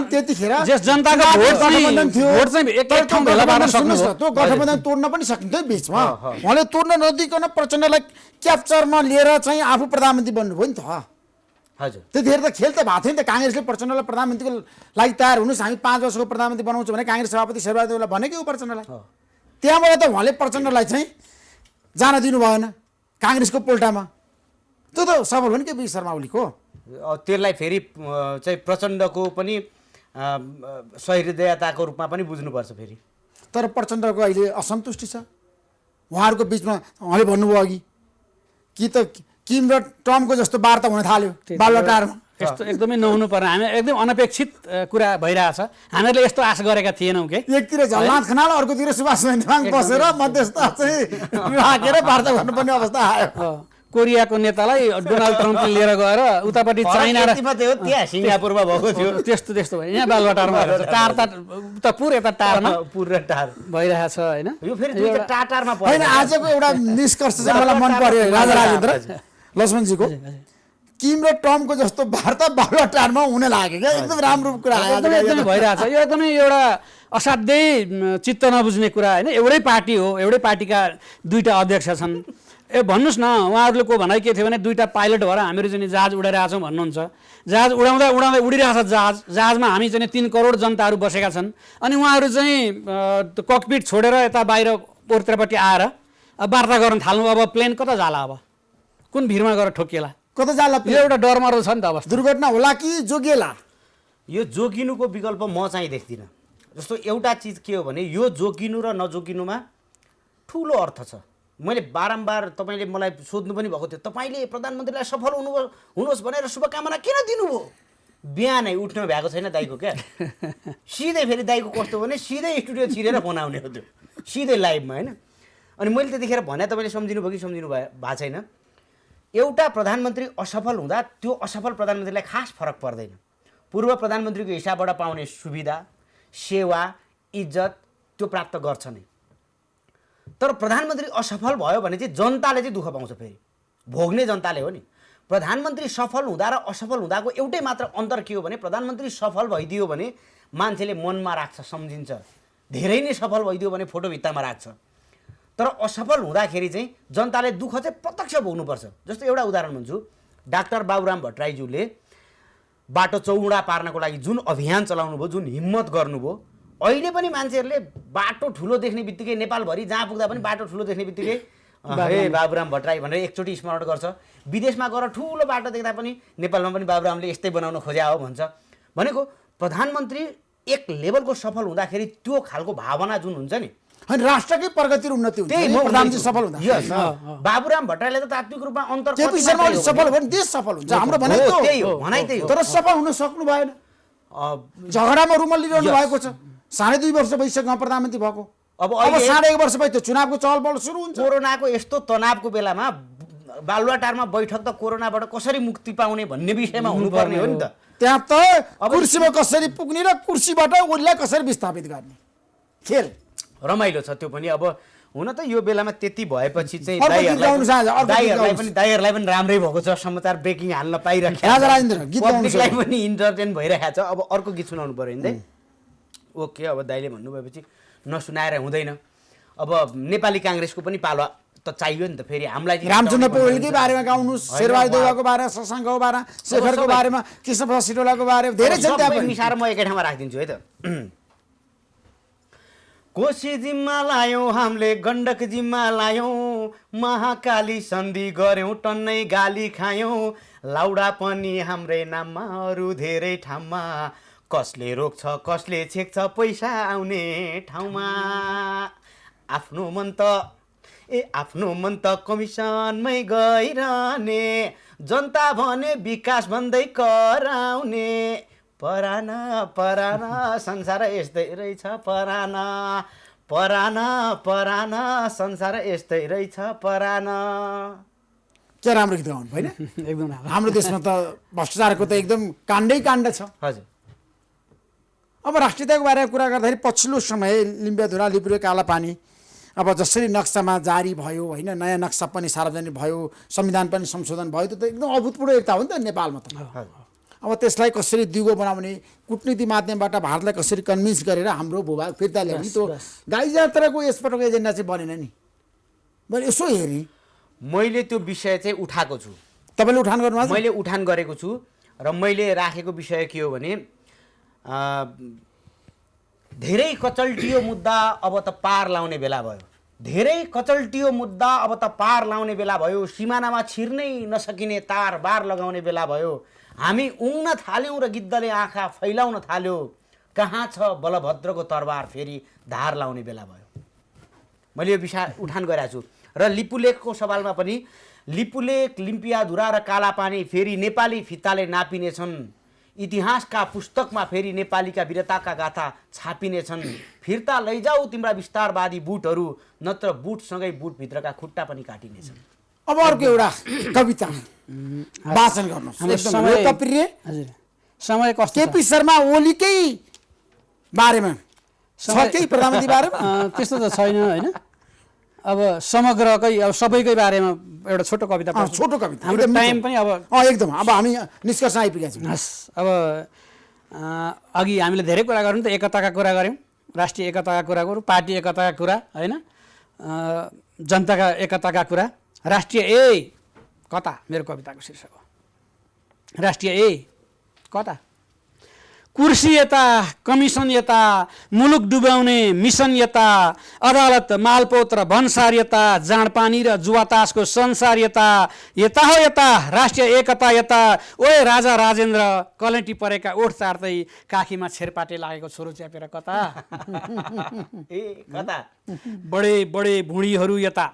त्यतिखेर जनताको भोट चाहिँ एक ठाउँ भेला पार्न सक्नुभयो। त्यो गठबन्धन तोड्न पनि सकिन्थ्यो बिचमा। उहाँले तोड्न नदिकन प्रचण्डलाई क्याप्चरमा लिएर चाहिँ आफू प्रधानमन्त्री बन्नुभयो नि त। हजुर, त्यतिखेर त खेल त भएको थियो नि त। काङ्ग्रेसले प्रचण्डलाई प्रधानमन्त्रीको लागि तयार हुनुहोस्, हामी 5 वर्षको प्रधानमन्त्री बनाउँछौँ भने काङ्ग्रेस सभापति शेरबहादुर देउवाले भनेकै हो प्रचण्डलाई। त्यहाँबाट त उहाँले प्रचण्डलाई चाहिँ जान दिनु भएन काङ्ग्रेसको पोल्टामा। त्यो त सफल हो नि केपी शर्मा ओलीको। त्यसलाई फेरि चाहिँ प्रचण्डको पनि सहृदयताको रूपमा पनि बुझ्नुपर्छ फेरि। तर प्रचण्डको अहिले असन्तुष्टि छ उहाँहरूको बिचमा। उहाँले भन्नुभयो अघि कि त किम र ट्रम्पको जस्तो वार्ता हुन थाल्यो बालुवाटारमा। यस्तो एकदमै नहुनु पर्ने, हामी एकदम अनपेक्षित कुरा भइरहेछ। हामीहरूले यस्तो आशा गरेका थिएनौँ कि एकतिर झलनाथ खनाल, अर्कोतिर सुभाष चन्द्रमाङ बसेर मध्यस्थ चाहिँ राखेर वार्ता गर्नुपर्ने अवस्था आयो। कोरियाको नेतालाई डोनाल्ड ट्रम्पले लिएर गएर उतापट्टि चाइना र त्यहाँ सिङ्गापुरमा भएको थियो। त्यस्तो भयो। यहाँ बालुवाटारमा टार उता पुर यता टारमा पुर र टार भइरहेछ होइन। यो फेरि टाटारमा होइन, आजको एउटा निष्कर्ष चाहिँ मलाई मन पर्यो राजा राजेन्द्र लक्ष्मणजीको। किम र ट्रम्पको जस्तो वार्ता बालुवाटारमा हुन लाग्यो क्या। एकदम राम्रो कुरा एकदमै भइरहेछ। यो एकदमै एउटा असाध्यै चित्त नबुझ्ने कुरा होइन। एउटै पार्टी हो, एउटै पार्टीका दुईटा अध्यक्ष छन्। भन्नुहोस् न, उहाँहरूले को भनाइ के थियो भने दुईटा पाइलट भएर हामीहरू चाहिँ जहाज उडाइरहेछौँ भन्नुहुन्छ। जहाज उडाउँदा उडिरहेछ जहाजमा हामी चाहिँ 3 करोड जनताहरू बसेका छन्। अनि उहाँहरू चाहिँ ककपिट छोडेर यता बाहिर पोहोरतिरपट्टि आएर वार्ता गर्न थाल्नु। अब प्लेन कता जाला, अब कुन भिरमा गएर ठोकिएला, कता जाला? यो एउटा डर मर्दो छ नि त अवस्था। दुर्घटना होला कि जोगिएला? यो जोगिनुको विकल्प म चाहिँ देख्दिनँ। जस्तो एउटा चिज के हो भने यो जोगिनु र नजोगिनुमा ठुलो अर्थ छ। मैले बारम्बार तपाईँले मलाई सोध्नु पनि भएको थियो, तपाईँले प्रधानमन्त्रीलाई सफल हुनुहोस् भनेर शुभकामना किन दिनुभयो? बिहानै उठ्नु भएको छैन दाइको क्या सिधै फेरि दाइको कस्तो भने सिधै स्टुडियो छिरेर फोन आउने हो त्यो सिधै लाइभमा होइन अनि मैले त्यतिखेर भने तपाईँले सम्झिनु भयो कि सम्झिनु भएको छैन एउटा प्रधानमन्त्री असफल हुँदा त्यो असफल प्रधानमन्त्रीलाई खास फरक पर्दैन पूर्व प्रधानमन्त्रीको हिसाबबाट पाउने सुविधा सेवा इज्जत त्यो प्राप्त गर्छ नै तर प्रधानमन्त्री असफल भयो भने चाहिँ जनताले चाहिँ दुःख पाउँछ फेरि भोग्ने जनताले हो नि प्रधानमन्त्री सफल हुँदा र असफल हुँदाको एउटै मात्र अन्तर के हो भने प्रधानमन्त्री सफल भइदियो भने मान्छेले मनमा राख्छ सम्झिन्छ धेरै नै सफल भइदियो भने फोटो भित्तामा राख्छ तर असफल हुँदाखेरि चाहिँ जनताले दुःख चाहिँ प्रत्यक्ष भोग्नुपर्छ जस्तो एउटा उदाहरण भन्छु डाक्टर बाबुराम भट्टराईज्यूले बाटो चौडा पार्नको लागि जुन अभियान चलाउनु भयो जुन हिम्मत गर्नुभयो अहिले पनि मान्छेहरूले बाटो ठुलो देख्ने बित्तिकै नेपालभरि जहाँ पुग्दा पनि बाटो ठुलो देख्ने बित्तिकै हे बाबुराम भट्टराई भनेर एकचोटि स्मरण गर्छ विदेशमा गएर ठुलो बाटो देख्दा पनि नेपालमा पनि बाबुरामले यस्तै बनाउन खोज्या हो भन्छ भनेको प्रधानमन्त्री एक लेभलको सफल हुँदाखेरि त्यो खालको भावना जुन हुन्छ नि अनि राष्ट्रकै प्रगति र उन्नति हुन्छ त्यही प्रधानमन्त्री सफल हुँदा बाबुराम भट्टराईले त तात्विक रूपमा अन्तर केपी शर्मा ओली सफल भयो भने देश सफल हुन्छ हाम्रो भनाइ त्यही हो भनाइ त्यही हो तर सफल हुन सक्नु भएन झगडामा रुमल लिइरहनु भएको छ 2.5 वर्ष भइसक्यो प्रधानमन्त्री भएको अब 1.5 वर्ष भयो त्यो चुनावको चहलपहल सुरु हुन्छ कोरोनाको यस्तो तनावको बेलामा बालुवाटारमा बैठक त कोरोनाबाट कसरी मुक्ति पाउने भन्ने विषयमा हुनुपर्ने हो नि त त्यहाँ त कुर्सीमा कसरी पुग्ने र कुर्सीबाट ओलीलाई कसरी विस्थापित गर्ने खेल रमाइलो छ त्यो पनि अब हुन त यो बेलामा त्यति भएपछि चाहिँ दाइहरूलाई दाइहरूलाई पनि राम्रै भएको छ समाचार ब्रेकिङ हाल्न पाइरहेको पनि इन्टरटेन भइरहेको छ अब अर्को गीत सुनाउनु पर्यो नि ओके अब दाइले भन्नुभएपछि नसुनाएर हुँदैन अब नेपाली काङ्ग्रेसको पनि पालो त चाहियो नि त फेरि हामीलाई रामचन्द्र पौडेलकै बारेमा गाउनुहोस् शेरबहादुर देउवाको बारेमा शशाङ्कको बारेमा शेखरको बारेमा कृष्णप्रसाद सिटौलाको बारेमा धेरै छ त्यहाँ पनि मिसाएर म एकै ठाउँमा राखिदिन्छु है त कोशी जिम्मा लायौँ हामीले गण्डक जिम्मा लायौँ महाकाली सन्धि गऱ्यौँ टन्नै गाली खायौँ लाउडा पनि हाम्रै नाममा अरू धेरै ठाउँमा कसले रोक्छ कसले छेक्छ पैसा आउने ठाउँमा आफ्नो मन त कमिसनमै गइरहने जनता भने विकास भन्दै कराउने परान परान संसार यस्तै रहेछ परान परान परान संसार यस्तै रहेछ परान क्या राम्रो गीत गाउनु होइन एकदम हाम्रो देशमा त भ्रष्टाचारको त एकदम काण्डै काण्ड छ हजुर अब राष्ट्रियताको बारेमा कुरा गर्दाखेरि पछिल्लो समय लिम्बियाधुरा लिपुरे कालापानी अब जसरी नक्सामा जारी भयो होइन नयाँ नक्सा पनि सार्वजनिक भयो संविधान पनि संशोधन भयो त्यो त एकदम अभूतपूर्व एकता हो नि त नेपालमा त अब त्यसलाई कसरी दिगो बनाउने कुटनीति माध्यमबाट भारतलाई कसरी कन्भिन्स गरेर हाम्रो भूभाग फिर्ता ल्याउने त्यो गाई जात्राको यसपटकको एजेन्डा चाहिँ बनेन नि मैले यसो हेरेँ मैले त्यो विषय चाहिँ उठाएको छु तपाईँले उठान गर्नुभएको मैले उठान गरेको छु र मैले राखेको विषय के हो भने धेरै कचल्टियो मुद्दा अब त पार लाउने बेला भयो धेरै कचल्टियो मुद्दा अब त पार लाउने बेला भयो सिमानामा छिर्नै नसकिने तार बार लगाउने बेला भयो हामी उङ्न थाल्यौँ र गिद्धले आँखा फैलाउन थाल्यो कहाँ छ बलभद्रको तरबार फेरि धार लाउने बेला भयो मैले यो विषय उठान गरेको छु र लिपुलेखको सवालमा पनि लिपुलेख लिम्पियाधुरा र कालापानी फेरि नेपाली फिताले नापिनेछन् इतिहासका पुस्तकमा फेरि नेपालीका वीरताका गाथा छापिनेछन् फिर्ता लैजाऊ तिम्रा विस्तारवादी बुटहरू नत्र बुटसँगै बुटभित्रका खुट्टा पनि काटिनेछन् अब अर्को एउटा कविता वाचन गर्नुहोस् लोकप्रिय समय कस्तो केपी शर्मा ओलीकै बारेमा छकै प्रधानमन्त्री बारेमा त्यस्तो त छैन होइन अब समग्रकै अब सबैकै बारेमा एउटा छोटो कविता छोटो कविता हाम्रो टाइम पनि अब एकदम अब हामी निष्कर्ष आइपुगेका छौँ अब अघि हामीले धेरै कुरा गऱ्यौँ त एकताका कुरा गऱ्यौँ राष्ट्रिय एकताका कुरा गरौँ पार्टी एकताका कुरा होइन जनताका एकताका कुरा राष्ट्रिय ए कता मेरो कविताको शीर्षक हो राष्ट्रिय ए कता कुर्सी यता कमिसन यता मुलुक डुबाउने मिसन यता अदालत मालपोत र भन्सार यता जाँडपानी र जुवातासको संसार यता यता हो यता राष्ट्रिय एकता यता ओए राजा राजेन्द्र कलेटी परेका ओठ चार्दै काखीमा छेरपाटे लागेको छोरो च्यापेर कता ए कता बडे बडे भुँडीहरू यता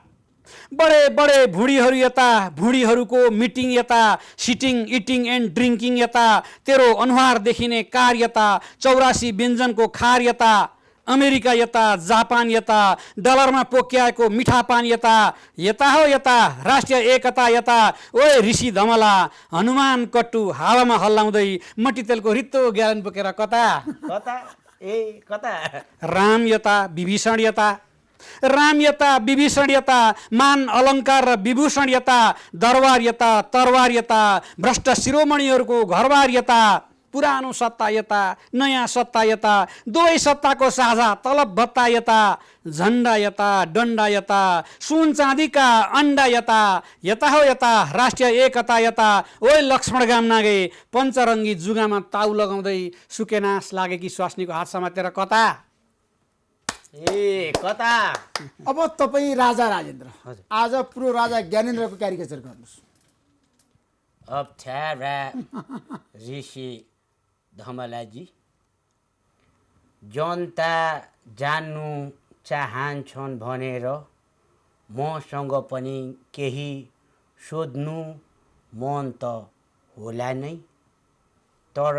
बडे बडे भुँडीहरू यता, भुँडीहरूको मिटिङ यता, सिटिङ इटिङ एन्ड ड्रिङ्किङ यता, तेरो अनुहार देखिने कार यता, 84 व्यञ्जनको खार यता, अमेरिका यता, जापान यता, डलरमा पोक्याएको मिठा पान यता, यता हो यता, राष्ट्रिय एकता यता, ओए ऋषि धमला, हनुमान कट्टु हावामा हल्लाउँदै मट्टीतेलको रित्तो ग्यालन बोकेर कता, कता राम यता, विभीषण यता, राम यता, विभीषण यता, मान अलङ्कार र विभूषण यता, दरबार यता, तरवार यता, भ्रष्ट शिरोमणिहरूको घरबार यता, पुरानो सत्ता यता, नयाँ सत्ता यता, दुवै सत्ताको साझा तलब भत्ता यता, झन्डा यता, डन्डा यता, सुन चाँदीका अन्डा यता, यता हो यता, राष्ट्रिय एकता यता, ओए लक्ष्मण गाम नागे, पञ्चरङ्गी जुगामा ताउ लगाउँदै सुकेनास लागेकी स्वास्नीको हात समातेर कता, कता अब तपाईँ राजा राजेन्द्र आज पूर्व राजा ज्ञानेन्द्रको क्यारिकेचर गर्नुहोस्। अप्ठ्यारा ऋषि धमलाजी, जनता जान्नु चाहन्छन् भनेर मसँग पनि केही सोध्नु मन त होला नै, तर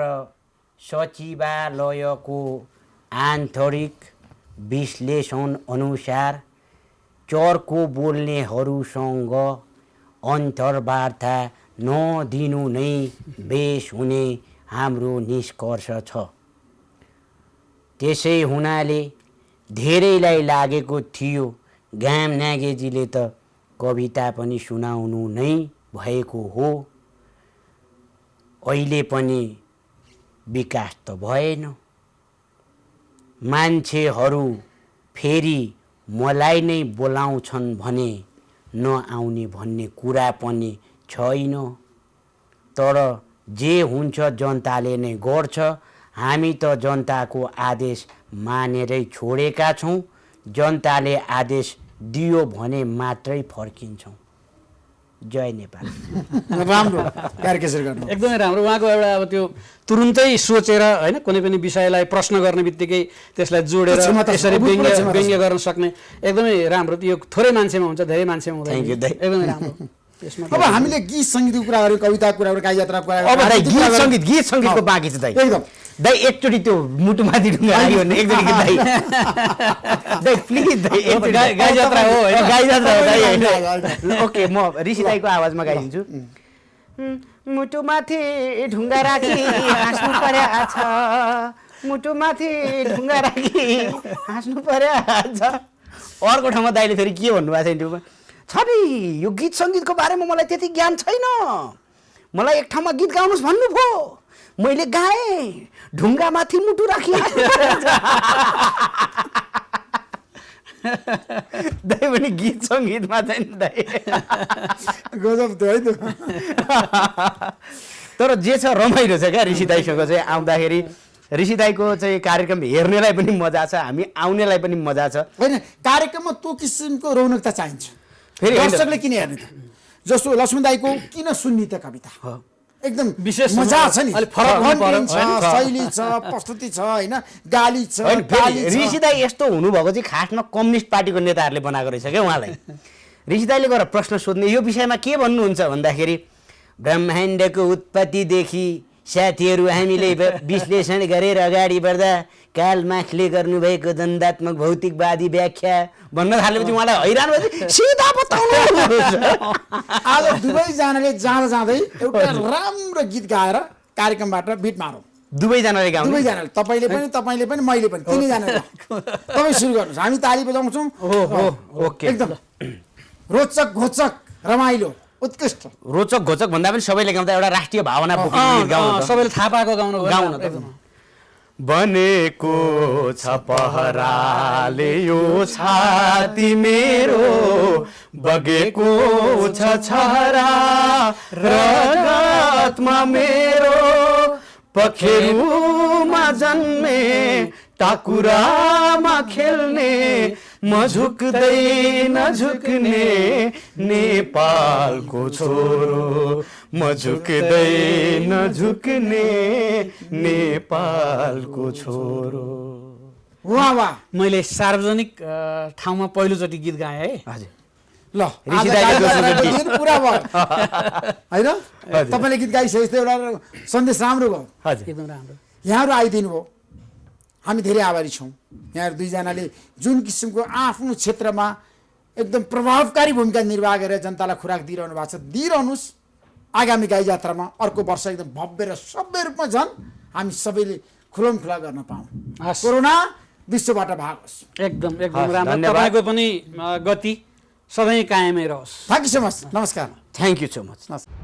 सचिवालयको आन्तरिक विश्लेषण अनुसार चर्को बोल्नेहरूसँग अन्तर्वार्ता नदिनु नै बेस हुने हाम्रो निष्कर्ष छ। त्यसै हुनाले धेरैलाई लागेको थियो घाम नागेजीले त कविता पनि सुनाउनु नै भएको हो, अहिले पनि विकास त भएन। मान्छेहरू फेरि मलाई नै बोलाउँछन् भने नआउने भन्ने कुरा पनि छैन, तर जे हुन्छ जनताले नै गर्छ। हामी त जनताको आदेश मानेरै छोडेका छौँ, जनताले आदेश दियो भने मात्रै फर्किन्छौँ। जय नेपाल। राम्रो क्यारिकेचर गर्नु, एकदमै राम्रो। उहाँको एउटा अब त्यो तुरुन्तै सोचेर होइन कुनै पनि विषयलाई प्रश्न गर्ने बित्तिकै त्यसलाई जोडेर त्यसरी व्यङ्ग्य गर्न सक्ने एकदमै राम्रो। यो थोरै मान्छेमा हुन्छ, धेरै मान्छेमा हुँदैन। एकदमै राम्रो। अब हामीले गीत सङ्गीतको कुरा गऱ्यौँ, कविताको कुरा गऱ्यौँ, गाई यात्राको कुरा अब गीत सङ्गीतको बाँकी छ दाइ। एकदम दाइ एकचोटि त्यो मुटुमाथि ढुङ्गा आयो भने एकचोटि गीत दाइ। दाइ प्लिज दाइ, गाई यात्रा हो होइन? गाई यात्रा हो दाइ होइन? ओके, म ऋषि दाइको आवाजमा गाइदिन्छु। मुटुमाथि ढुङ्गा राखी हाँस्नु पर्या छ, मुटुमाथि ढुङ्गा राखी हाँस्नु पर्या छ। अर्को ठाउँमा दाइले फेरि के भन्नुभएको छ इन्टरभ्यूमा, छ नि यो गीत सङ्गीतको बारेमा मलाई त्यति ज्ञान छैन, मलाई एक ठाउँमा गीत गाउनुहोस् भन्नुभयो, मैले गाएँ, ढुङ्गामाथि मुटु राखी। दाइ पनि गीत सङ्गीतमा चाहिँ दाइ गजब थियो है त्यो। तर जे छ रमाइलो छ क्या ऋषि दाइसँग चाहिँ आउँदाखेरि। ऋषि दाइको चाहिँ कार्यक्रम हेर्नेलाई पनि मजा छ, हामी आउनेलाई पनि मजा छ। होइन, कार्यक्रममा त्यो किसिमको रौनकता चाहिन्छ। फेरि दर्शकले किन हेर्ने त? जस्तो लक्ष्मण दाइको किन सुन्ने त कविता, एकदम विशेष मजा छ नि, अलिक फरक कन्टेन्ट छ, शैली छ, प्रस्तुति छ, होइन, गाली छ, गाली छ। ऋषि दाइ यस्तो हुनुभएको चाहिँ खासमा कम्युनिस्ट पार्टीको नेताहरूले बनाएको रहेछ क्या उहाँलाई। ऋषि दाइले गएर प्रश्न सोध्ने, यो विषयमा के भन्नुहुन्छ भन्दाखेरि, ब्रह्माण्डको उत्पत्तिदेखि साथीहरू हामीले विश्लेषण गरेर अगाडि बढ्दा काल मार्क्सले गर्नुभएको द्वन्द्वात्मक भौतिकवादी व्याख्या भन्न थालेपछि उहाँलाई हैरान भएपछि सिधा बताउनु। आज दुवैजनाले जाँदा जाँदै एउटा राम्रो गीत गाएर कार्यक्रमबाट बिट मारौँ। दुवैजनाले गाउँ, दुवैजनाले, तपाईँले पनि मैले पनि, तिनैजनाले। तपाईँ सुरु गर्नुहोस्, हामी ताली बजाउँछौँ। ओके, एकदम रोचक घोचक रमाइलो उत्कृष्ट। रोचक घोचक भन्दा पनि सबैले गाउँदा एउटा राष्ट्रिय भावना बोकेको गीत गाउनु, सबैले थाहा पाएको गाउनु एकदम। बनेको छ पहराले यो छाती मेरो, बगेको छ छहरा रगतमा मेरो, पखेरुमा जन्मे टाकुरामा खेल्ने, म झुक्दै नझुक्ने नेपालको छोरो, म झुक्दै नझुक्ने नेपालको छोरो। वाह वाह, मैले सार्वजनिक ठाउँमा पहिलोचोटि गीत गाएँ है। हजुर, ल आज ऋषिदाईको गाई दोस्रो जात्राको गीत। दिन पुरा भयो होइन तपाईँले गीत गाइसकेपछि एउटा सन्देश राम्रो भयो हजुर एकदम राम्रो। यहाँहरू आइदिनु भयो हामी धेरै आभारी छौँ यहाँहरू दुईजनाले जुन किसिमको आफ्नो क्षेत्रमा एकदम प्रभावकारी भूमिका निर्वाह गरेर जनतालाई खुराक दिइरहनु भएको छ दिइरहनुहोस् आगामी गाई जात्रामा अर्को वर्ष एकदम भव्य र सभ्य रूपमा झन् हामी सबैले खुलमखुला गर्न पाऊँ हस्। कोरोना विश्वबाट भागोस् एकदम एकदम हस्, राम्रो। धन्यवाद। तपाईँको पनि गति सधैँ कायमै रहोस्। थ्याङ्क यू सो मच नमस्कार थ्याङ्क यू सो मच नमस्कार